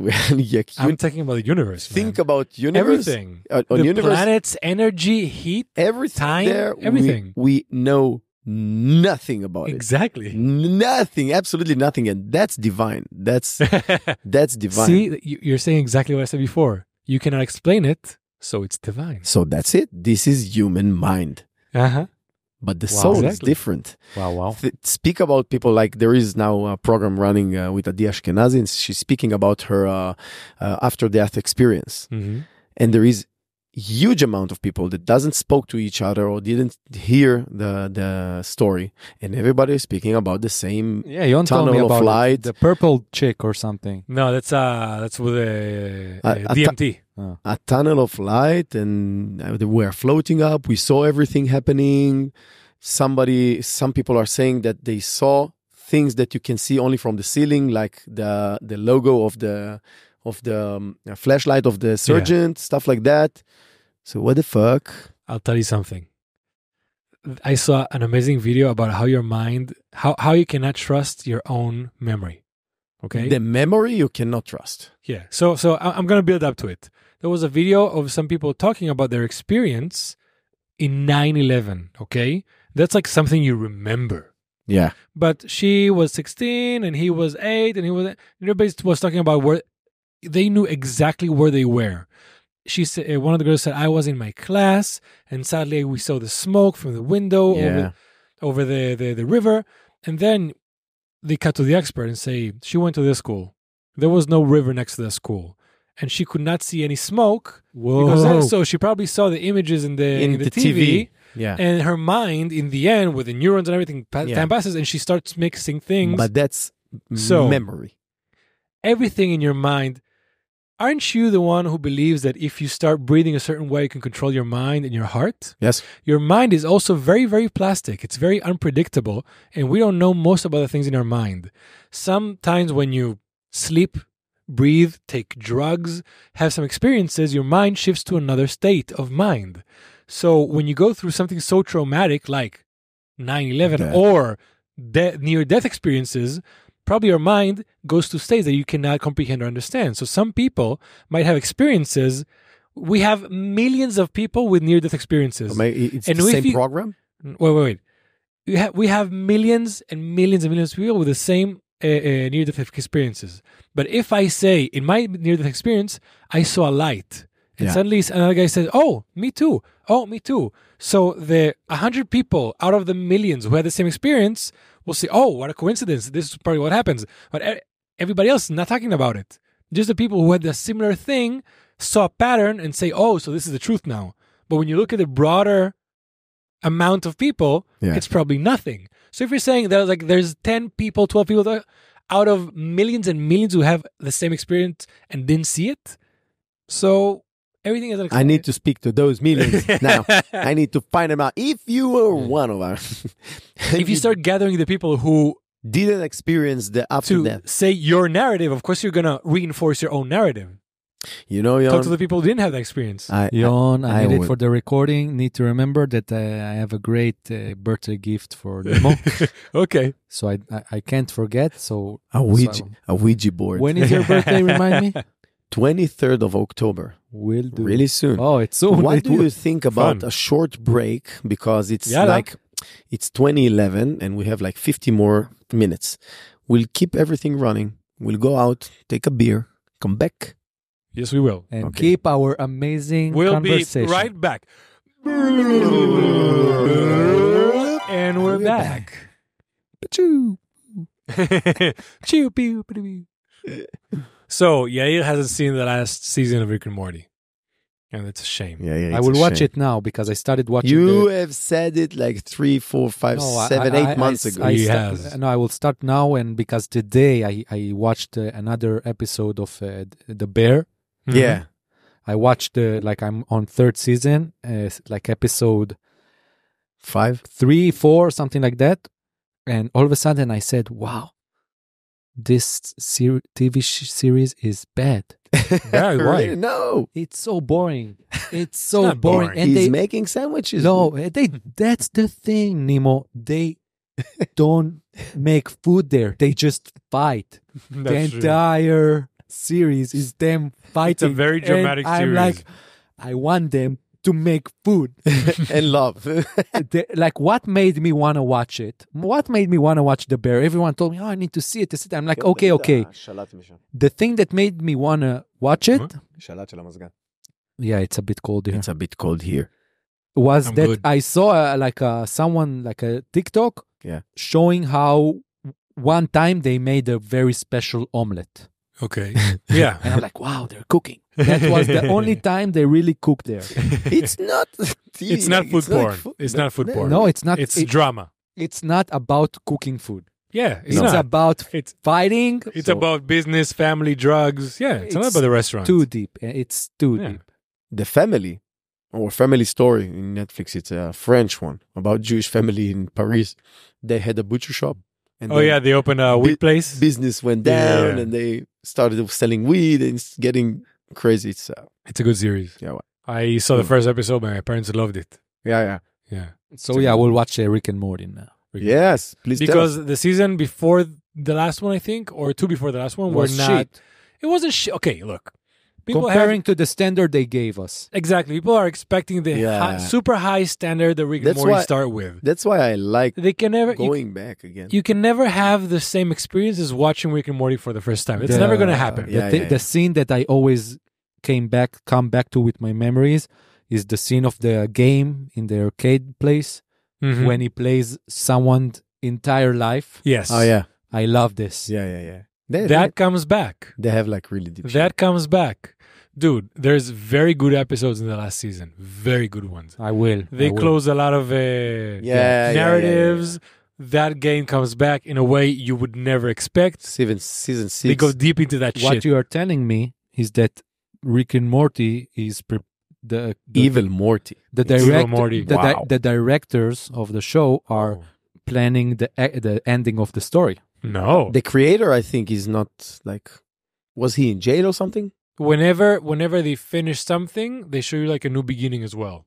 I'm talking about the universe. Think about universe. Everything. The universe, planets, energy, heat, everything time, there, everything. We know nothing about exactly. it. Nothing, absolutely nothing. And that's divine. That's divine. See, you're saying exactly what I said before. You cannot explain it, so it's divine. So that's it. This is human mind. But the soul is different. Wow. Speak about people like there is now a program running with Adi Ashkenazi, and she's speaking about her after-death experience. And there is huge amount of people that doesn't spoke to each other or didn't hear the story, and everybody is speaking about the same you don't tell me tunnel about of light. The purple chick or something. No, that's with DMT. A tunnel of light, and we are floating up. We saw everything happening. Some people are saying that they saw things that you can see only from the ceiling, like the logo of the of the flashlight of the surgeon, stuff like that. So what the fuck? I'll tell you something. I saw an amazing video about how your mind, how you cannot trust your own memory. Okay. The memory you cannot trust. Yeah. So I'm going to build up to it. There was a video of some people talking about their experience in 9/11. Okay. That's like something you remember. Yeah. But she was 16 and he was 8 and everybody was talking about where they knew exactly where they were. She said, one of the girls said, I was in my class and sadly we saw the smoke from the window over the river. And then they cut to the expert and say, she went to this school. There was no river next to the school. And she could not see any smoke. Whoa. So she probably saw the images in the TV. Yeah. And her mind, in the end, with the neurons and everything, time passes and she starts mixing things. But that's memory. Everything in your mind. Aren't you the one who believes that if you start breathing a certain way, you can control your mind and your heart? Yes. Your mind is also very, very plastic. It's very unpredictable. And we don't know most about the things in our mind. Sometimes when you sleep, breathe, take drugs, have some experiences, your mind shifts to another state of mind. So when you go through something so traumatic like 9/11 or near-death experiences, probably your mind goes to states that you cannot comprehend or understand. So some people might have experiences. We have millions of people with near-death experiences. It's the same program? Wait. We have millions and millions and millions of people with the same near-death experiences. But if I say, in my near-death experience, I saw a light. And suddenly another guy says, oh, me too. Oh, me too. So the 100 people out of the millions who had the same experience will say, oh, what a coincidence. This is probably what happens. But everybody else is not talking about it. Just the people who had a similar thing saw a pattern and say, oh, so this is the truth now. But when you look at the broader amount of people, it's probably nothing. So if you're saying that there's 10 people, 12 people out of millions and millions who have the same experience and didn't see it, so everything is I need to speak to those millions now. I need to find them out. If you were one of us. If you start gathering the people who didn't experience the after to death. say your narrative, of course you're going to reinforce your own narrative. You know, Jon, talk to the people who didn't have that experience. Jon, I need it for the recording. Need to remember that I have a great birthday gift for Nemo. Okay. So I can't forget. So a Ouija board. When is your birthday? Remind me. 23rd of October. Will do. Really soon. Oh, it's soon. What do you think about a short break? Because it's it's 2011 and we have like 50 more minutes. We'll keep everything running. We'll go out, take a beer, come back. Yes, we will. And keep our amazing conversation. We'll be right back. And we're back. Choo. Choo, pew, pew. So, Yair hasn't seen the last season of Rick and Morty. And it's a shame. Yeah, I will watch it now because I started watching You have said it like 3, 4, 5, 7, 8 months ago. I will start now, and because today I watched another episode of The Bear. Mm-hmm. Yeah. I watched I'm on 3rd season, like episode 5, 3, 4, something like that. And all of a sudden I said, wow, this TV series is bad. Yeah, why? No. It's so boring. It's so boring. And he's making sandwiches. No, that's the thing, Nemo. They don't make food there. They just fight. The entire series is them fighting. It's a very dramatic series. I'm like, I want them to make food. And love. What made me want to watch it? What made me want to watch The Bear? Everyone told me, oh, I need to see it. I'm like, okay. The thing that made me want to watch it, yeah, it's a bit cold here. It's a bit cold here. Was that good. I saw someone like a TikTok showing how one time they made a very special omelette. Okay. Yeah. And I'm like, wow, they're cooking. That was the only time they really cooked there. It's not It's not food porn. It's not food porn. No, it's not. It's drama. It's not about cooking food. Yeah. It's about fighting. It's about business, family, drugs. Yeah. It's not about the restaurant. Too deep. It's too deep. The Family, or Family Story in Netflix, it's a French one about Jewish family in Paris. They had a butcher shop And Oh then yeah, they opened a weed place. business went Yeah, down yeah. and they started selling weed and it's getting crazy. It's It's a good series. yeah, I saw the Mm. first episode. My parents loved it. yeah. Yeah, So yeah, we'll watch Rick and Morty now. Yes, please tell us. because the season before the last one, I think, or two before the last one, were Was not. shit. It wasn't shit. Okay, look. People Comparing to the standard they gave us. exactly. People are expecting the Yeah. super high standard that Rick and That's Morty why- start with. That's why I like They can never. going back again. You can never have the same experience as watching Rick and Morty for the first time. It's The- never going to happen. Yeah, The scene that I always come back to with my memories is the scene of the game in the arcade place Mhm. when he plays someone's entire life. Yes. Oh yeah, I love this. yeah. They, That comes back. they have like really deep. That comes back. Dude, there's very good episodes in the last season. Very good ones. I will. They I will. close a lot of Yeah, narratives. That game comes back in a way you would never expect. season 6. They go deep into that What shit. you are telling me is that Rick and Morty is the Evil Morty. the Evil direct Morty. Wow. the directors of the show are planning the ending of the story. No. The creator, I think, is not like. Was he in jail or something? Whenever they finish something, they show you like a new beginning as well.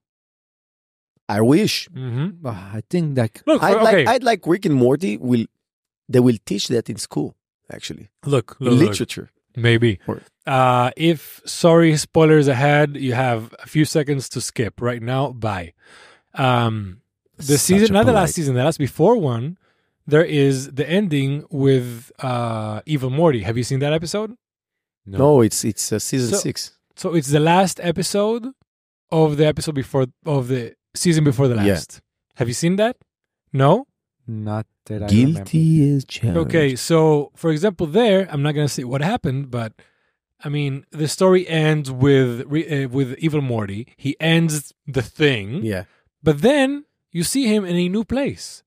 I wish. Mm-hmm. I think that Look, okay. I'd like Rick and Morty they will teach that in school, actually. Look. In literature. Maybe. Or- If sorry, spoilers ahead, you have a few seconds to skip right now. Bye. The Such season, a not the polite- last season, the last before one, there is the ending with Evil Morty. Have you seen that episode? No, it's season So- 6. So it's the last episode of the episode before of the season before the Yeah. last. Have you seen that? No? not that I remember. Guilty is challenged. Okay, so for example, there I'm not gonna say what happened, but I mean the story ends with Evil Morty. He ends the thing, Yeah. but then you see him in a new place.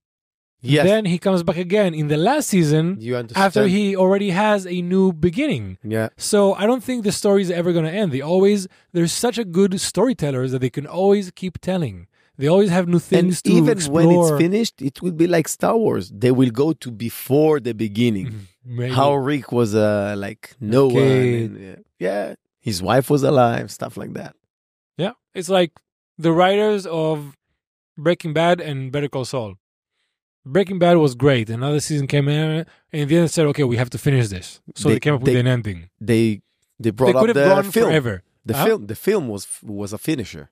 Yes. Then he comes back again in the last season you understand? after he already has a new beginning. Yeah. So I don't think the story is ever gonna end. They're such a good storytellers that they can always keep telling. They always have new things And to even explore. when it's finished, it will be like Star Wars. They will go to before the beginning. Maybe. How Rick was like no one. kid. And, yeah. His wife was alive, stuff like that. Yeah, it's like the writers of Breaking Bad and Better Call Saul. Breaking Bad was great. Another season came in, and then said, "Okay, we have to finish this." So they came up with an ending. They They brought could up have the gone film. forever. The film was a finisher.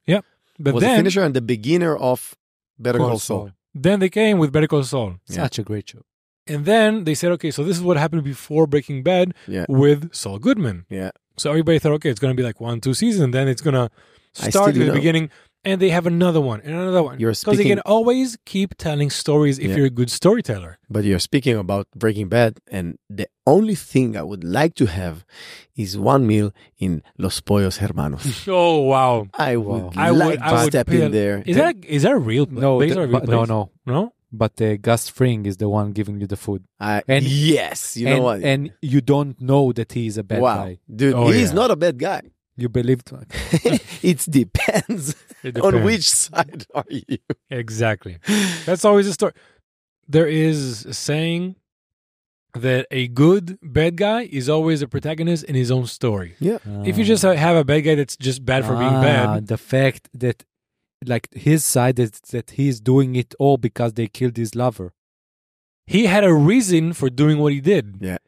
But Was a then, finisher and the beginner of Better Call Saul. then they came with Better Call Saul, Such a great show. and then they said, "Okay, so this is what happened before Breaking Bad Yeah. with Saul Goodman." Yeah. So everybody thought, "Okay, it's going to be like 1-2 seasons, and then it's going to I start still at the know. beginning." And they have another one and another one. You're Because they speaking- can always keep telling stories if Yeah. you're a good storyteller. But you're speaking about Breaking Bad, and the only thing I would like to have is one meal in Los Pollos Hermanos. Oh wow! I would Wow. I like would- I to would step pay in there. Is that a real No, based on a real no, place? no. No? But Gus Fring is the one giving you the food, and- yes, you know what? and you don't know that he is a bad wow, guy. dude, Oh, he's yeah. not a bad guy. You believe It depends It on depends. which side are you. Exactly. That's always a story. There is a saying that a good bad guy is always a protagonist in his own story. Yeah, If you just have a bad guy that's just bad for being bad, the fact that like his side is that he's doing it all because they killed his lover. he had a reason for doing what he did. Yeah.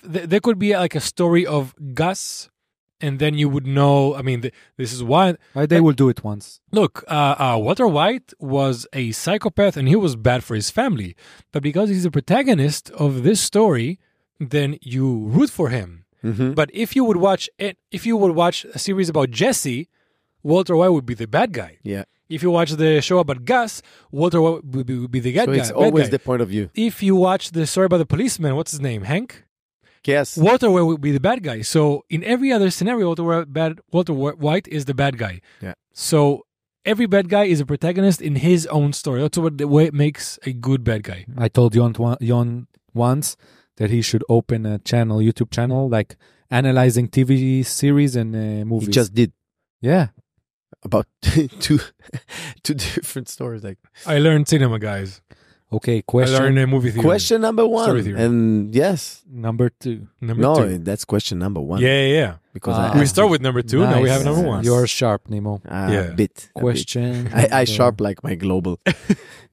There could be like a story of Gus, and then you would know. I mean, this is why. They will do it once. Look, Walter White was a psychopath and he was bad for his family. But because he's the protagonist of this story, then you root for him. Mhm. But if you would watch a series about Jesse, Walter White would be the bad guy. yeah. If you watch the show about Gus, Walter White would be the good So guy. it's bad always guy. the point of view. If you watch the story about the policeman, what's his name? Hank? Yes. Walter White would be the bad guy. So in every other scenario, Walter White is the bad guy. Yeah. So every bad guy is a protagonist in his own story. That's what the way it makes a good bad guy. I told Jon once that he should open a YouTube channel, like analyzing TV series and movies. He just did yeah. about two different stories. Like I learned cinema, guys. Okay, I question learned a movie theory. Question number Story one. theory. And yes. number 2. Number No, 2. that's question number one. Yeah. Because Ah. I We start with number 2. Now we have Nice. number 1. You're sharp, Nemo. Yeah. a bit. Question. I number- sharp like my global.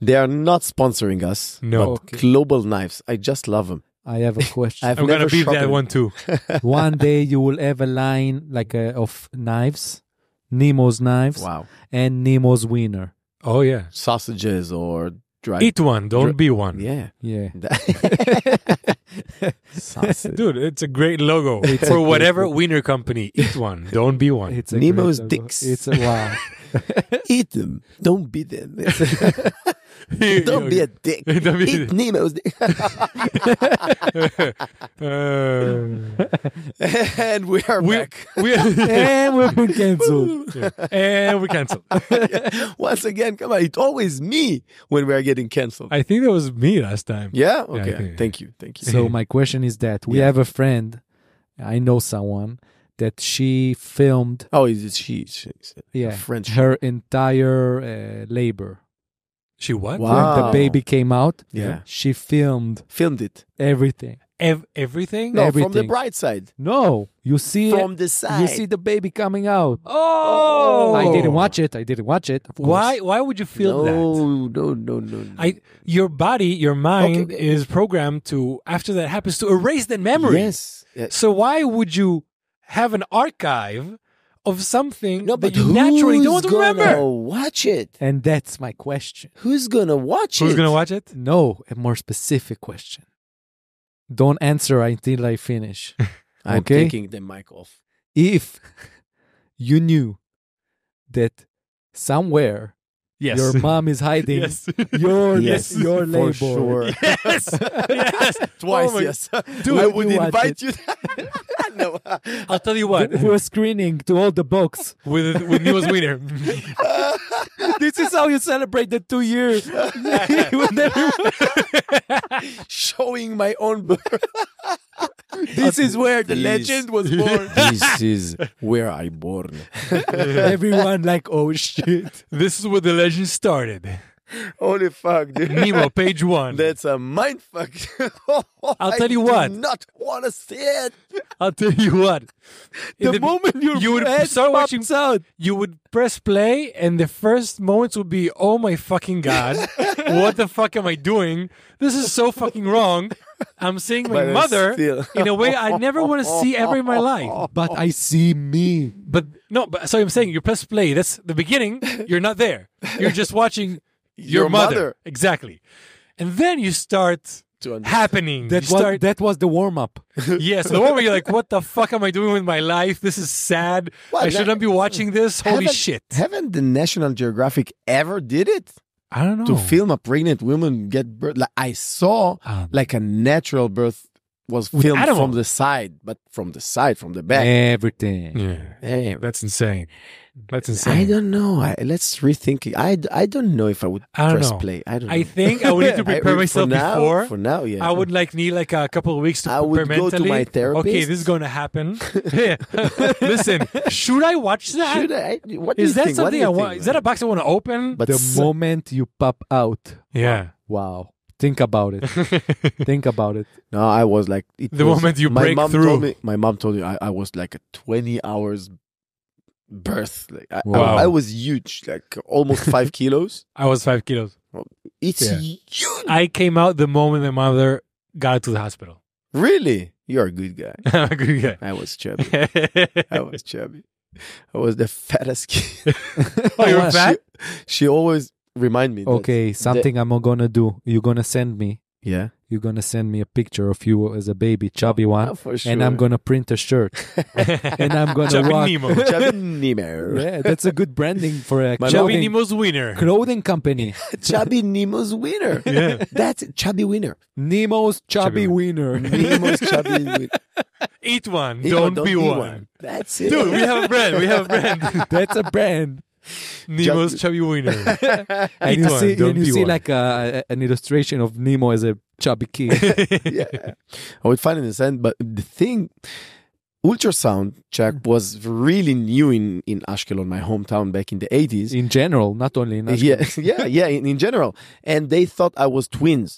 They are not sponsoring us. No. But Okay. global knives. I just love them. I have a question. I've I'm going to never beat that sharpened- one too. One day you will have a line like of knives, Nemo's knives, Wow. and Nemo's wiener. Oh, yeah. Sausages or dry. Eat one. Don't be one. Yeah. Yeah. Sausage. Dude, it's a great logo for whatever wiener company. Eat one. Don't be one. It's a Nemo's great logo. dicks. It's a wow. Eat them. Don't beat them. Don't be a dick. Don't be- Eat Nemo's dick. And we are back. and we've been cancelled. And we cancel. Once again, come on. It's always me when we are getting canceled. I think that was me last time. Yeah? I Okay. think- Thank you. Thank you. So my question is that we Yeah. have a friend, I know someone that she filmed, Oh, is it she's yeah, French. her entire labor. She what? Wow. When the baby came out, Yeah. she filmed Filmed it. everything. Everything? No, from the Everything. bright side. No, you see From the side. you see the baby coming out. Oh! I didn't watch it. Of course. Why would you feel that? No. Your body, your mind Okay. is programmed to, after that happens, to erase that memory. Yes. Yes. So why would you have an archive of something No, that but you naturally don't who's gonna remember? watch it? And that's my question. Who's gonna watch it? Who's going to watch it? No, a more specific question. Don't answer until I finish. I'm Okay. taking the mic off. If you knew that somewhere Yes. your mom is hiding Yes. your Yes, your for labor, sure. yes. Yes. Twice, Oh my- yes. Dude, I would you watch invite it. you. No. I'll tell you what. do a screening to all the books. with Neil's wiener. This is how you celebrate the 2 years. You will never- Showing my own birth. This is where the This- legend was born. This is where I born. Everyone like, oh shit. This is where the legend started. Holy fuck, dude. Nemo, page 1. That's a mind fuck. I'll tell you I what. do not want to see it. I'll tell you what. In The moment you would head start watching pops out. you would press play and the first moments would be, oh my fucking God, what the fuck am I doing? This is so fucking wrong. I'm seeing my But mother still. in a way I never want to see ever in my life. But I see me. But no, but so I'm saying you press play. That's the beginning. You're not there. You're just watching your mother. Exactly. And then you start To understand. happening. That you was start, that was the warm up. yes, the one where you're like, what the fuck am I doing with my life? This is sad. What, I shouldn't be watching this. Holy Haven't- shit. Haven't the National Geographic ever did it? I don't know. To film a pregnant woman get birth? Like I saw like a natural birth was With filmed animal. from the side, but from the side, from the back. Everything. Yeah. Hey, That's insane. That's I insane. don't know. Let's rethink it. I don't know if I would I don't press know. play. I don't know. I think I would need to prepare myself before. For now, yeah. I would need like a couple of weeks to I prepare would go to mentally. my therapist. Okay, this is going to happen. Yeah. Listen, should I watch that? Should I? What do Is you that think? What do something you I want? think, Is that a man? box I want to open? But The moment you pop out. yeah. Wow. Think about it. Think about it. No, I was like The was- moment you my break mom through. Told me, my mom told me I was like a 20 hours birth. Like Wow. I was huge, like almost 5 kilos. I was 5 kilos. It's Yeah. huge. I came out the moment my mother got to the hospital. Really? You're a good guy. I'm a good guy. I was chubby. I was chubby. I was the fattest kid. Oh, you're fat? She always remind me. that Okay, something I'm gonna do. You're gonna send me. Yeah. You're gonna send me a picture of you as a baby, chubby one, For sure. and I'm gonna print a shirt, and I'm gonna Chubby rock. Nemo. Chubby Nemo. Yeah, that's a good branding for a My Chubby clothing, Nemo's winner. clothing company. Chubby Nemo's winner. Yeah. That's Chubby winner. Nemo's chubby Chubby wiener. Nemo's Chubby winner. Eat one. Yeah, Don't be one. That's it. Dude, we have a brand. We have a brand. That's a brand. Nemo's chubby winner. And Eat you one, see, don't and you be see one. like an illustration of Nemo as a chubby kid. Yeah. I would find it insane, but the thing, ultrasound check was really new in Ashkelon, my hometown, back in the 80s. In general, not only in Ashkelon. Yeah, in general. And they thought I was twins.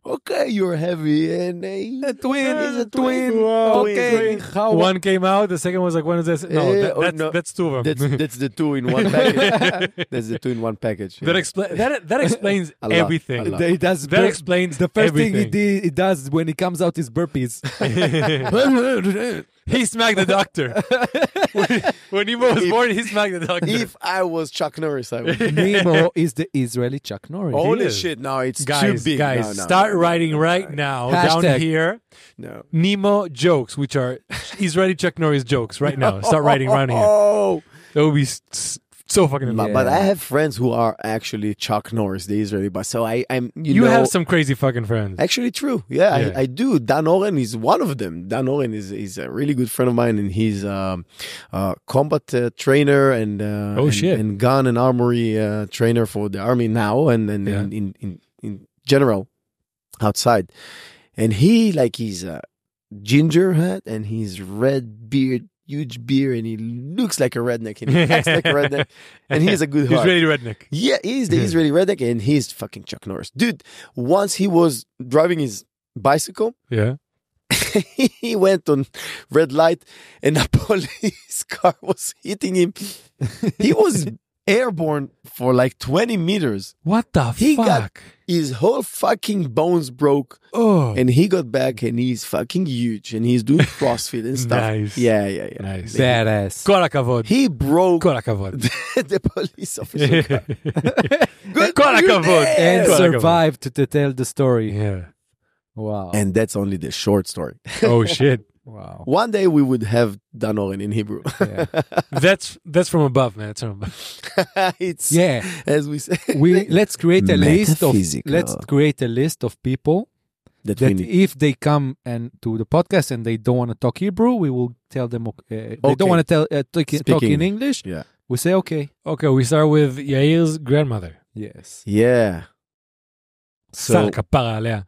Okay, you're heavy, and A twin is a twin. Wow. Okay, how One came out, the second was like, when is this? No, that's two of them. That's the two in one package. That's the two in one package. That explains A lot, everything. a lot. It does That explains the first everything. thing it does when he comes out is burpees. He smacked the doctor. when Nemo was born, he smacked the doctor. If I was Chuck Norris, I would. Nemo is the Israeli Chuck Norris. Holy is. shit! No, it's guys, too big. guys, No, start writing right now down Hashtag. here. No. Nemo jokes, which are Israeli Chuck Norris jokes right now. Start writing around here. Oh, That would be so fucking amazing. but I have friends who are actually Chuck Norris, the Israeli. But so I'm. You know, have some crazy fucking friends. Actually, true. Yeah, Yeah. I do. Dan Oren is one of them. Dan Oren is a really good friend of mine, and he's a combat trainer and shit. and gun and armory trainer for the army now, and Yeah. in general outside. And he's a ginger hat, and he's red beard, huge beard, and he looks like a redneck, and he acts like a redneck, and he has a good heart. Israeli redneck. Yeah, he's the Israeli redneck, and he's fucking Chuck Norris. Dude, once he was driving his bicycle, Yeah. he went on red light, and a police car was hitting him. He was airborne for like 20 meters. What the He fuck? got his whole fucking bones broke, Oh. and he got back, and he's fucking huge, and he's doing CrossFit and stuff. Nice. Yeah. Nice. Badass. Kol hakavod. He broke Kol hakavod. the police officer car. Good Kol for you, hakavod. Dan. And Kol hakavod. survived to tell the story. Yeah. Wow. And that's only the short story. Oh shit. wow. One day we would have Dan Oren in Hebrew. Yeah. That's from above, man. That's from above. It's Yeah. as we say Let's create a list of Metaphysical. people that we that need. if they come and to the podcast and they don't want to talk Hebrew, we will tell them they Okay. don't want to talk in Speaking. English. Yeah. We say okay. Okay, we start with Yair's grandmother. Yes. Yeah. So Sar kapara alea.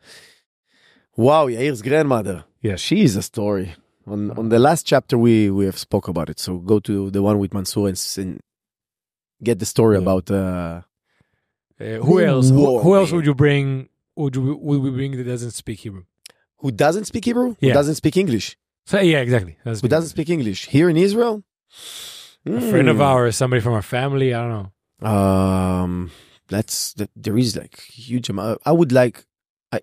wow, Yair's grandmother. Yes. She is a story. On the last chapter we have spoke about it. So go to the one with Mansour and get the story Yeah. about Who else? Whoa, Who else man. would you bring? Would we bring that doesn't speak Hebrew? who doesn't speak Hebrew, Yeah. who doesn't speak English, So yeah, exactly. who doesn't speak English here in Israel. A friend of ours, somebody from our family. I don't know. There is like huge amount. I would like.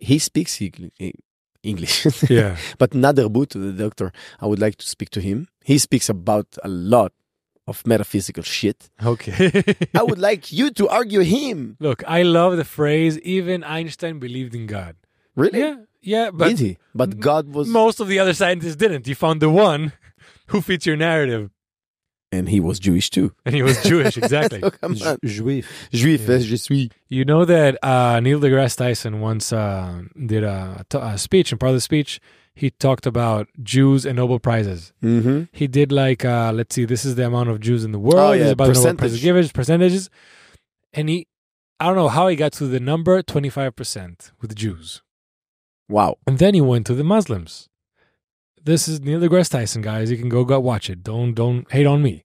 He speaks English. Yeah. But Nader But, the doctor, I would like to speak to him. He speaks about a lot of metaphysical shit. Okay. I would like you to argue him. Look, I love the phrase. Even Einstein believed in God. Really? Yeah, but Did he? But God was, most of the other scientists didn't. You found the one who fits your narrative, and he was Jewish too. and he was Jewish. Exactly. So come on. Juif. Juif, Yeah. je suis. You know that Neil deGrasse Tyson once did a speech, and part of the speech he talked about Jews and Nobel Prizes. Mm-hmm. He did like, let's see, this is the amount of Jews in the world. Oh, yeah, This is about the Nobel Prize percentage. percentages. And I don't know how he got to the number 25% with Jews. Wow. And then he went to the Muslims. This is Neil deGrasse Tyson, guys. You can go watch it. Don't hate on me.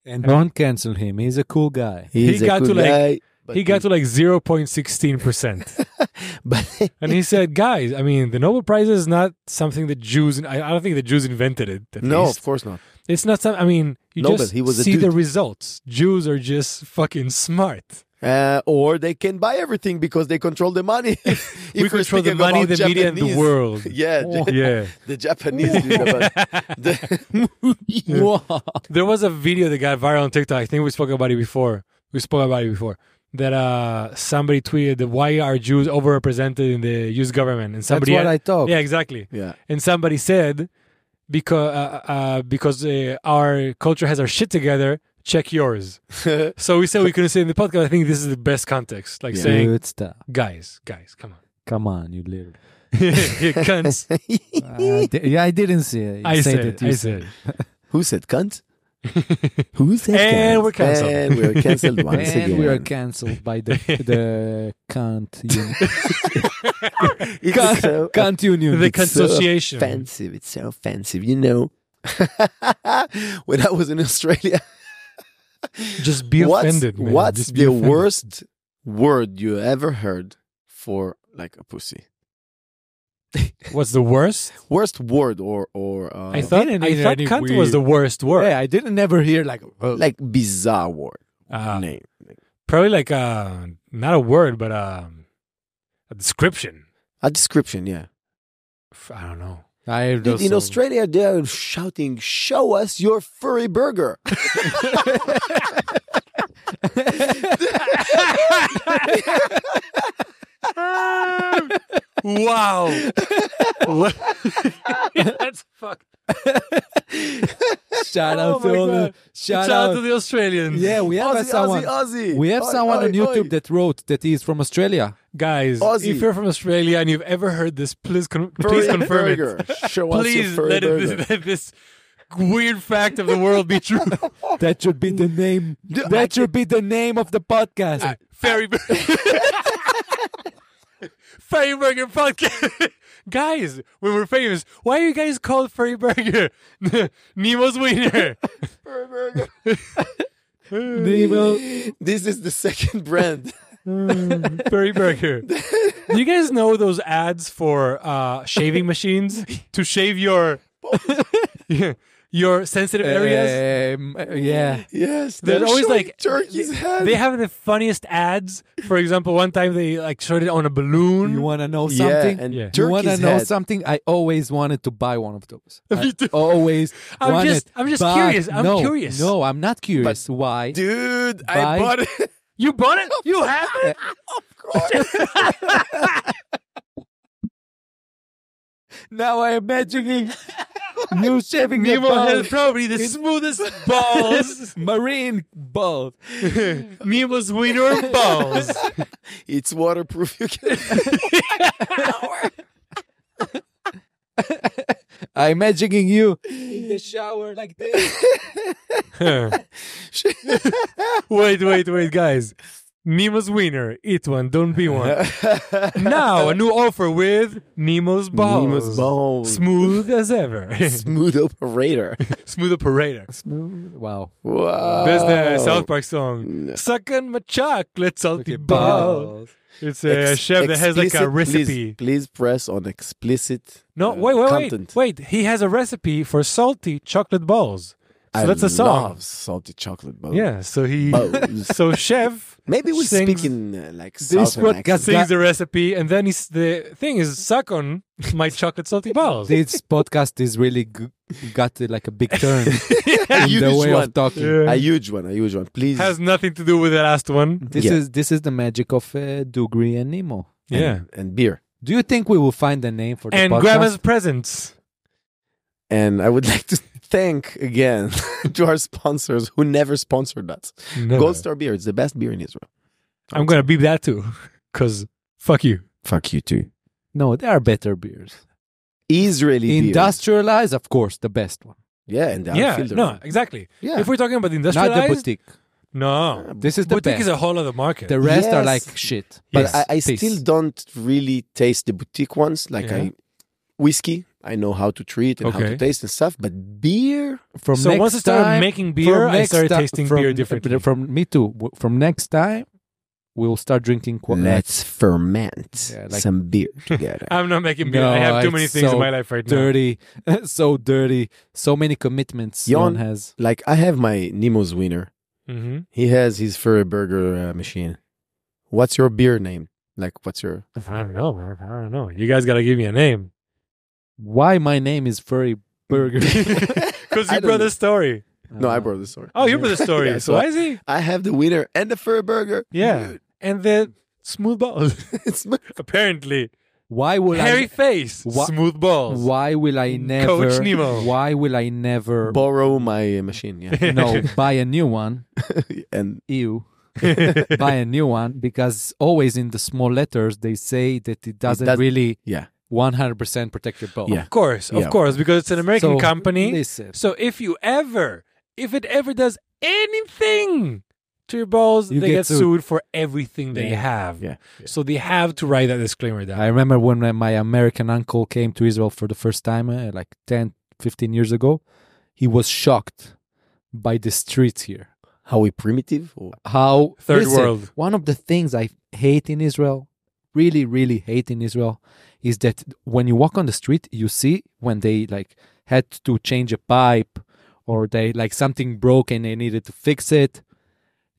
And don't cancel him. He's a cool guy. He's got a to good like- guy. But He got to like 0.16%. but And he said, guys, I mean, the Nobel Prize is not something that Jews, I don't think the Jews invented it. At no, least. of course not. It's not something, I mean, you No, just but he was a see the dude. results. Jews are just fucking smart. Or they can buy everything because they control the money. If We we're control the speaking money, about the media, and the Japanese- world. Yeah, Yeah. the Japanese do that. Wow. There was a video that got viral on TikTok. I think we spoke about it before. That somebody tweeted that why are Jews overrepresented in the U.S. government? And That's somebody what I thought. Yeah, exactly. Yeah. And somebody said, because our culture has our shit together, check yours. So we said we couldn't say in the podcast. I think this is the best context. Like Yeah. saying, Good stuff. guys, come on. Come on, you little. You cunts. I didn't say it. You I said said it. it. You I said Who said cunt? Who said And can't? we're canceled. And we're canceled once And again. we are cancelled by the Kant Union. It's so Kant Union. The It's so Consociation. offensive. It's so offensive, you know. When I was in Australia, Just be offended, man. what's Just be the offended. worst word you ever heard for like a pussy? What's the worst? Worst word or I thought didn't hear any cunt was the worst word. Yeah, I didn't never hear like like bizarre word name. Probably like not a word, but a description. A description, yeah. I don't know. In Australia, they're shouting, "Show us your furry burger!" Wow. That's fucked. shout out Oh to my all the God. shout out out. to the Australians. Yeah, we have someone. Aussie. We have Oi, someone oi, on YouTube oi. that wrote that he's from Australia. Guys, Aussie. if you're from Australia and you've ever heard this, please Furry confirm burger. it. Show us your Please furry let burger. let this weird fact of the world be true. That should be the name. That should be the name of the podcast. Fairy Burger. Fairy Burger Podcast. Guys, when we're famous, why are you guys called Furry Burger? Nemo's Wiener. Furry burger. Nemo. This is the second brand. Furry Burger. Do you guys know those ads for shaving machines to shave your sensitive areas? Yeah. Yes, There's they're always showing like turkey's head. They have the funniest ads. For example, one time they like showed it on a balloon. You want to know Yeah, something? and Yeah. You want to turkey's know head. something? I always wanted to buy one of those. Me too. Always I'm wanted. just but curious. I'm no, curious. No, I'm not curious. Why? Dude, Bye. I bought it. You bought it? You have it? Now I'm imagining you shaving your Nemo has balls. probably the smoothest balls. Marine balls. Nemo's wiener balls. It's waterproof. You can. I'm imagining you in the shower like this. Wait, guys. Nemo's wiener. Eat one, don't be one. Now, a new offer with Nemo's balls. Nemo's balls. Smooth as ever. Smooth operator. Smooth operator. Wow. Wow. There's the South Park song. Sucking my chocolate salty balls. It's a chef that has like a Explicit, recipe. Please press on explicit. No, wait. content. Wait, he has a recipe for salty chocolate balls. So that's a song. Love salty chocolate balls. Yeah, so he Balls. so chef Maybe we sings- speak in like This Southern podcast accent. sings the recipe, and then the thing is suck on my chocolate salty balls. This podcast is really got like a big turn A in huge the way one. of talking. Yeah. A huge one. Please. Has nothing to do with the last one. This Yeah. is the magic of Dougry and Nemo. Yeah. And beer. Do you think we will find a name for the And podcast? grandma's presents. And I would like to thank again to our sponsors who never sponsored us. No. Gold Star Beer. It's the best beer in Israel. I'm gonna beep that too, cause fuck you. Fuck you too. No, there are better beers. Israeli beer. Industrialized, of course, the best one. Yeah, and the Yeah, unfiltered no, one. exactly. Yeah. If we're talking about Not industrialized, the boutique. no, This is the boutique best. is a whole other market. The rest are Yes. like shit. But Yes. I Peace. still don't really taste the boutique ones. Like Yeah. whiskey, I know how to treat and how Okay. to taste and stuff. But beer, From So next once I started time, making beer, from I next started ti- tasting from- beer differently. From me too. From next time, we'll start drinking. let's ferment Yeah, like- some beer together. I'm not making beer. No, I have too many it's things in so my life right now. dirty, so dirty, so many commitments. Jon Jon has. Like I have my Nemo's wiener. Mm-hmm. He has his furry burger machine. What's your beer name? Like what's your? I don't know, man. I don't know. You guys gotta give me a name. Why my name is Furry Burger? Because I you don't brought know. the story. No, I brought the story. Oh, you brought the story. Yeah, so so why is he? I have the wiener and the furry burger. Yeah. And the smooth balls. It's Apparently. Why will Hairy I? face. Wha- Smooth balls. Why will I never? Coach Nemo. Why will I never? borrow my machine. Yeah, No, buy a new one. and Ew. Buy a new one because always in the small letters they say that it doesn't does- really yeah, 100% protect your ball. Yeah. Of course, Yeah. because it's an American So, company. listen. So if you ever if it ever does anything to your balls, You they get get sued. sued for everything they have. Yeah. So they have to write that disclaimer down. I remember when my American uncle came to Israel for the first time, like 10, 15 years ago, he was shocked by the streets here. How we primitive? Or? How Third listen, world. One of the things I hate in Israel, really, really hate in Israel, is that when you walk on the street, you see when they like had to change a pipe or they like something broke and they needed to fix it.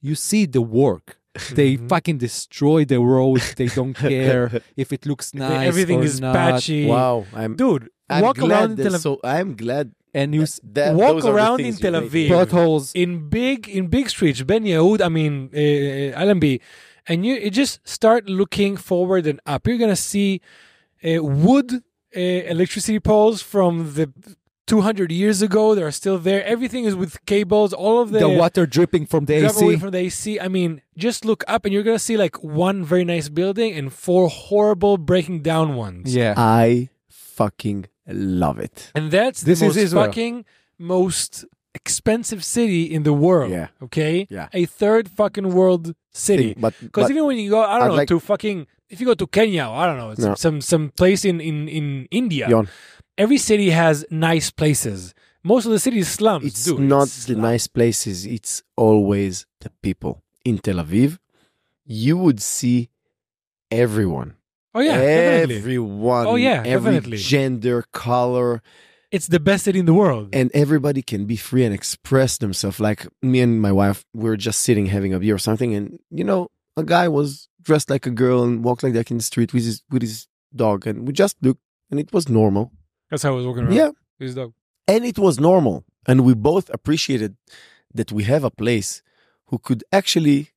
You see the work. They fucking destroy the roads. They don't care if it looks nice. Everything or is not. patchy. Wow. Dude, I'm walk glad around in that- Tel Aviv. So I'm glad And you that Walk those are the around things in Tel you made. Aviv. potholes. in big streets, Ben Yehud, I mean Allenby, and you just start looking forward and up. You're gonna see wood electricity poles from the 200 years ago. They're still there. Everything is with cables. All of The water dripping from the drive away AC. from the AC. I mean, just look up and you're gonna see like one very nice building and four horrible breaking down ones. Yeah. I fucking love it. And that's This the is most Israel. fucking most expensive city in the world. Yeah. Okay? Yeah. A third fucking world city. But Because even when you go, I don't I'd know, like- to fucking, if you go to Kenya, or I don't know, No. some place in India, Jon, every city has nice places. Most of the city is slums. it's dude. not It's the slums. nice places. It's always the people. In Tel Aviv, you would see everyone. Oh yeah, definitely. Everyone. Oh, yeah, every definitely. gender, color, It's the best city in the world. and everybody can be free and express themselves. Like me and my wife, we were just sitting having a beer or something, and a guy was dressed like a girl and walked like that in the street with his dog, and we just looked, and it was normal. That's how I was walking around. Yeah, His dog. and it was normal, and we both appreciated that we have a place who could actually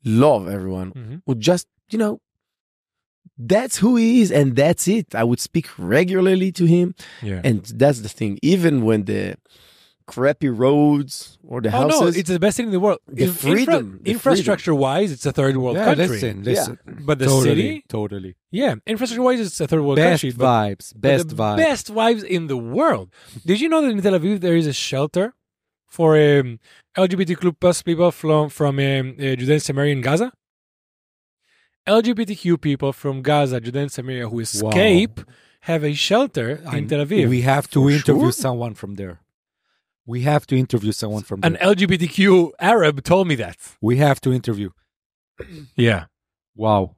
love everyone. Mhm. Who just that's who he is, and that's it. I would speak regularly to him. Yeah. And that's the thing. Even when the crappy roads or the Oh no, houses, it's the best city in the world. The freedom, the infrastructure wise, it's a third world Yeah, country. listen. But the totally, city, totally. yeah, infrastructure wise, it's a third world Best country. But vibes, best the vibes. best vibes in the world. Did you know that in Tel Aviv there is a shelter for LGBTQ plus people from Judea and Samaria in Gaza? LGBTQ people from Gaza, Judea and Samaria who escape have a shelter in Tel Aviv. We have to For interview sure. someone from there. We have to interview someone from An there. LGBTQ Arab told me that. We have to interview. Yeah. Wow.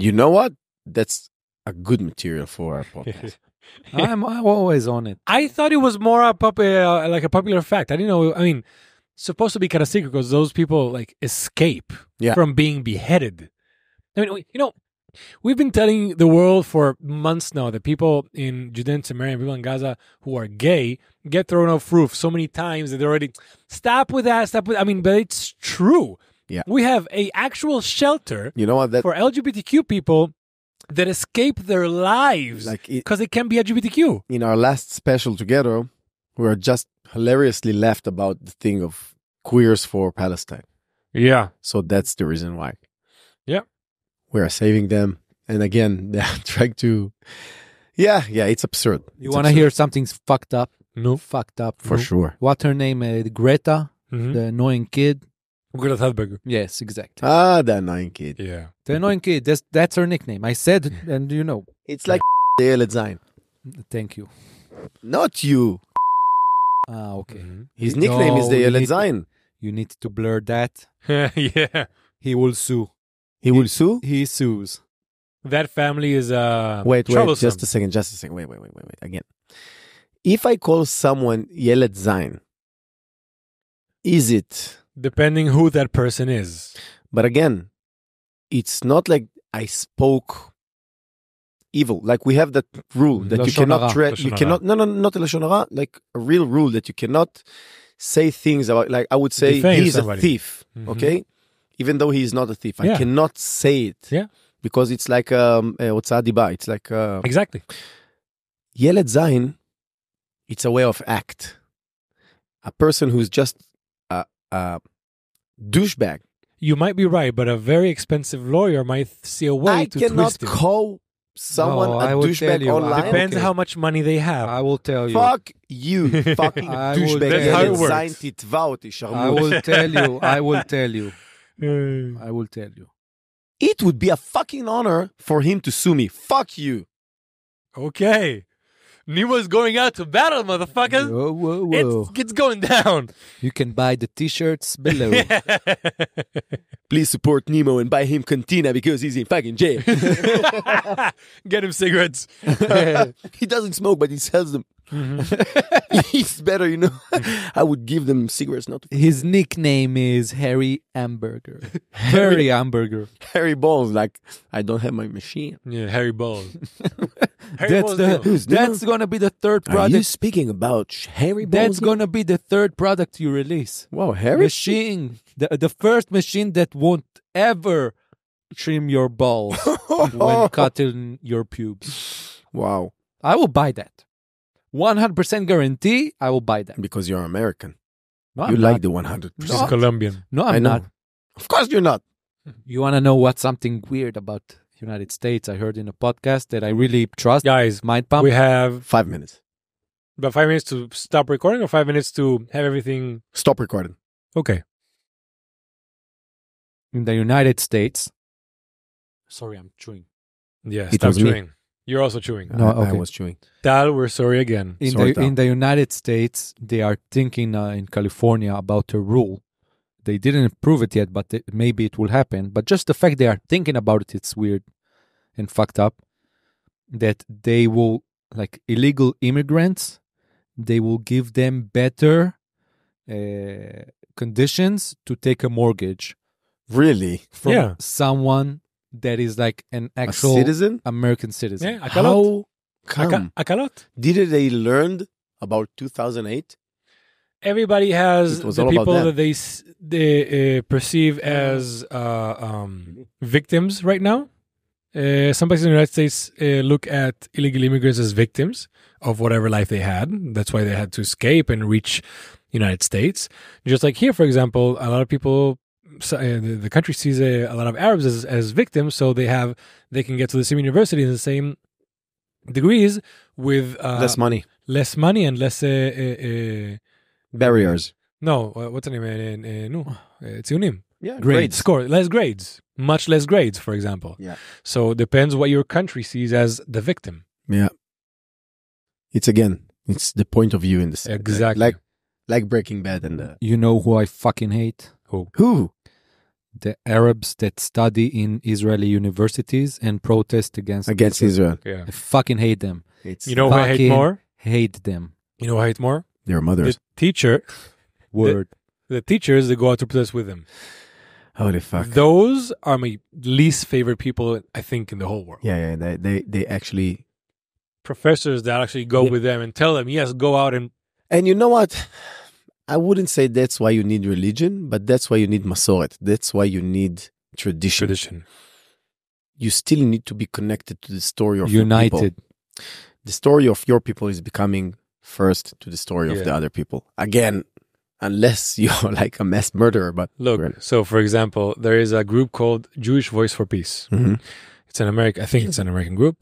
you know what? That's a good material for our podcast. I'm always on it. I thought it was more like a popular fact. I didn't know. I mean, supposed to be kind of secret because those people like escape Yeah. from being beheaded. I mean, we've been telling the world for months now that people in Judea and Samaria, people in Gaza who are gay, get thrown off roof so many times that they're already stop with that. I mean, but it's true. Yeah. We have a actual shelter You know what? That for LGBTQ people that escape their lives like because they can't be LGBTQ. in our last special together, we were just hilariously laughed about the thing of queers for Palestine. Yeah. So that's the reason why. Yeah. We are saving them. And again, they're trying to. Yeah, it's absurd. You It's want to absurd. hear something fucked up? No. Fucked up. For sure. What's her name? Greta, Mm-hmm. the annoying kid. Greta Thunberg. Yes, exactly. Ah, the annoying kid. Yeah. The annoying kid. That's her nickname. I said, and It's like the Yled Zayn. Thank you. Not you. Okay. His nickname is the you Yled need- Zayn. You need to blur that. Yeah. He will sue. He will sue? He sues. That family is Wait, troublesome. just a second. Wait. Again. If I call someone Yled Zayn, is it? Depending who that person is. But again, it's not like I spoke evil. Like we have that rule that you Lashon cannot hara. treat. You Lashon cannot. No, not a lashon hara. Like a real rule that you cannot say things about. Like I would say Defame he's somebody. a thief. Mhm. Okay, even though he is not a thief, I Yeah. cannot say it. Yeah. Because it's like hotza diba. It's like Exactly. Yled Zayn. It's a way of act. A person who's just a douchebag. You might be right, but a very expensive lawyer might see a way I to cannot twist it. someone, No, a I will tell douchebag you, online. Depends Okay. how much money they have. I will tell you. Fuck you, fucking I will douchebag. tell you. ילד זין, תתבע אותי, I שרמוט. will tell you. I will tell you. I will tell you. It would be a fucking honor for him to sue me. Fuck you. Okay. Nemo's going out to battle, motherfuckers. Whoa, whoa, whoa. It's going down. You can buy the t-shirts below. Please support Nemo and buy him Cantina because he's in fucking jail. Get him cigarettes. He doesn't smoke, but he sells them. He's better, you know. I would give them cigarettes, not His nickname is Harry Hamburger. Furry Hamburger. Harry Balls. Like, I don't have my machine. Yeah, Harry Balls. That's gonna be the third Are you product. speaking about Harry Balls? That's gonna be the third product you release. Wow, Harry? Machine. The first machine that won't ever trim your balls when cutting your pubes. Wow. I will buy that. 100% guarantee I will buy that. Because you're American. No, You I'm like not. the 100%. She's Colombian. No, I I'm know. not. Of course you're not. You want to know what's something weird about United States? I heard in a podcast that I really trust. Guys, Mind Pump. we have 5 minutes. about 5 minutes to stop recording or 5 minutes to have everything. Stop recording. Okay. In the United States. Sorry, I'm chewing. Yeah, It stop was me. chewing. You're also chewing. No, I okay. was chewing. Tal, we're sorry again. Sorry, Tal. In the United States, they are thinking in California about a rule. They didn't approve it yet, but maybe it will happen. But just the fact they are thinking about it, it's weird and fucked up. That they will, like illegal immigrants, they will give them better conditions to take a mortgage Really? from Yeah. someone that is like an A actual citizen? American citizen. Yeah, akalot. How come? Akalot. Did they learn about 2008? Everybody has It was the all about people them. that they perceive as victims right now. Some places in the United States look at illegal immigrants as victims of whatever life they had. That's why they had to escape and reach United States. Just like here, for example, a lot of people, the country sees a lot of Arabs as victims, so they can get to the same university in the same degrees with Less money. less money and less Barriers. no, what's the name? No, ציונים. Yeah, Grades. Score, less grades, much less grades, for example. Yeah. So it depends what your country sees as the victim. Yeah. It's the point of view in this. Exactly. Like Breaking Bad and the... You know who I fucking hate? Who? The Arabs that study in Israeli universities and protest against Israel. Yeah. I fucking hate them. It's You know who I hate Fucking more? Hate them. You know who I hate more? their mothers. The teacher. Word. The teachers that go out to protest with them. Holy fuck. Those are my least favorite people, I think, in the whole world. Yeah, they actually... Professors that actually go with them and tell them, yes, go out and... And you know what? I wouldn't say that's why you need religion, but that's why you need masoret. That's why you need tradition. You still need to be connected to the story of your people. United. The story of your people is becoming first to the story of Yeah. the other people. Again, unless you're like a mass murderer, but... Look, so for example, there is a group called Jewish Voice for Peace. Mhm. It's an American, I think it's an American group.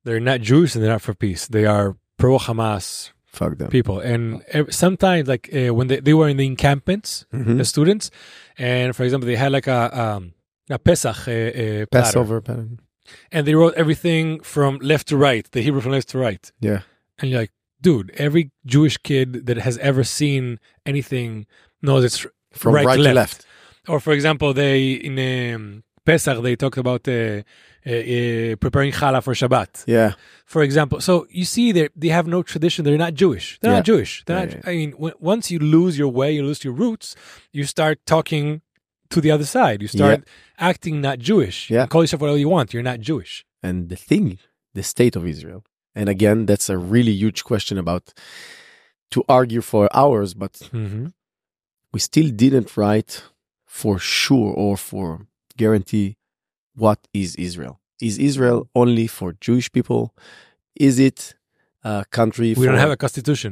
They're not Jewish and they're not for peace. They are pro-Hamas Fuck them. people. And sometimes, like when they were in the encampments, Mhm. the students, and for example, they had like a Pesach platter, Passover pattern. and they wrote everything from left to right, the Hebrew from left to right. Yeah. And you're like, dude, every Jewish kid that has ever seen anything knows it's From right to left. Or for example, they in Pesach they talked about preparing challah for Shabbat. Yeah. For example, so you see they have no tradition. They're not Jewish. They're Yeah. not Jewish. They're Yeah, not. I mean, once you lose your way, you lose your roots. You start talking to the other side. You start acting not Jewish. Yeah. You call yourself whatever you want. You're not Jewish. And the thing, the state of Israel. And again, that's a really huge question about to argue for hours, but Mm-hmm. we still didn't write for sure or for guarantee what is Israel. Is Israel only for Jewish people? Is it a country We don't have a constitution.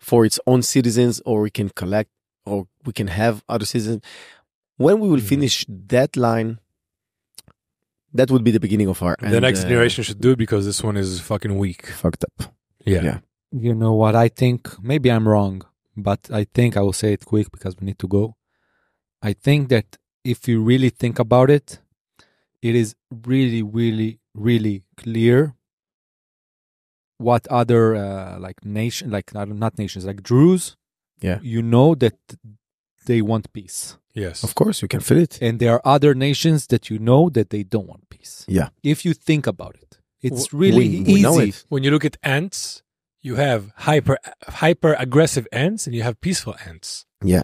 for its own citizens, or we can collect, or we can have other citizens? When we will Mhm. finish that line, that would be the beginning of our The next generation should do it because this one is fucking weak. fucked up. Yeah. Yeah. You know what I think? Maybe I'm wrong, but I think I will say it quick because we need to go. I think that if you really think about it, it is really, really, really clear what other not nations, like Druze, Yeah. you know that they want peace. Yes. Of course, you can feel it. And there are other nations that you know that they don't want peace. Yeah. If you think about it, it's really we easy. know it. When you look at ants, you have hyper aggressive ants and you have peaceful ants. Yeah.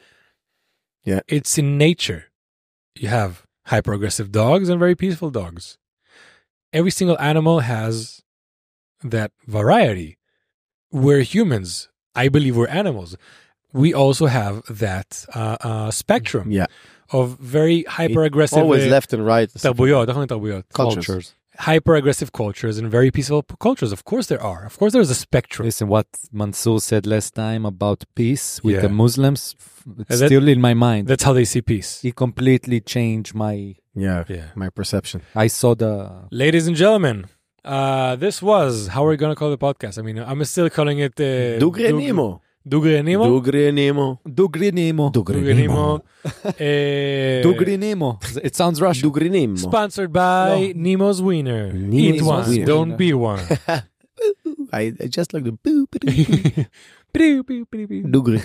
Yeah. It's in nature. You have hyper aggressive dogs and very peaceful dogs. Every single animal has that variety. We're humans. I believe we're animals. We also have that spectrum Yeah. of very hyper aggressive Always left and right. Cultures. hyper aggressive cultures and very peaceful cultures. Of course there are. Of course there's a spectrum. Listen, what Mansour said last time about peace with Yeah. the Muslims, it's that- still in my mind. That's how they see peace. It completely changed Yeah. Yeah. My perception. I saw the... Ladies and gentlemen, this was how we're gonna call the podcast. I mean, I'm still calling it Dugre Nemo. Dugre Nemo. Dugre Nemo. Dugri Nemo. Dugre Dugre Nemo. Nemo. Dugri Nemo. It sounds Russian. Dugre Nemo. Sponsored by Nemo's Wiener. Nemo's Eat one, Wiener. don't be one. I just like the boo. Dugre.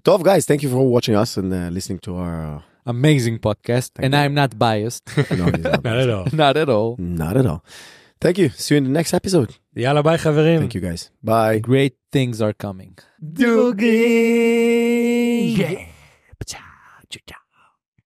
Tov, guys, thank you for watching us and listening to our. Amazing podcast. Thank And you. I'm not biased. No, he's not. Not at all. Not at all. Not at all. Thank you. See you in the next episode. יאללה ביי חברים. Thank you, guys. Bye. Great things are coming. Dugri. Yeah.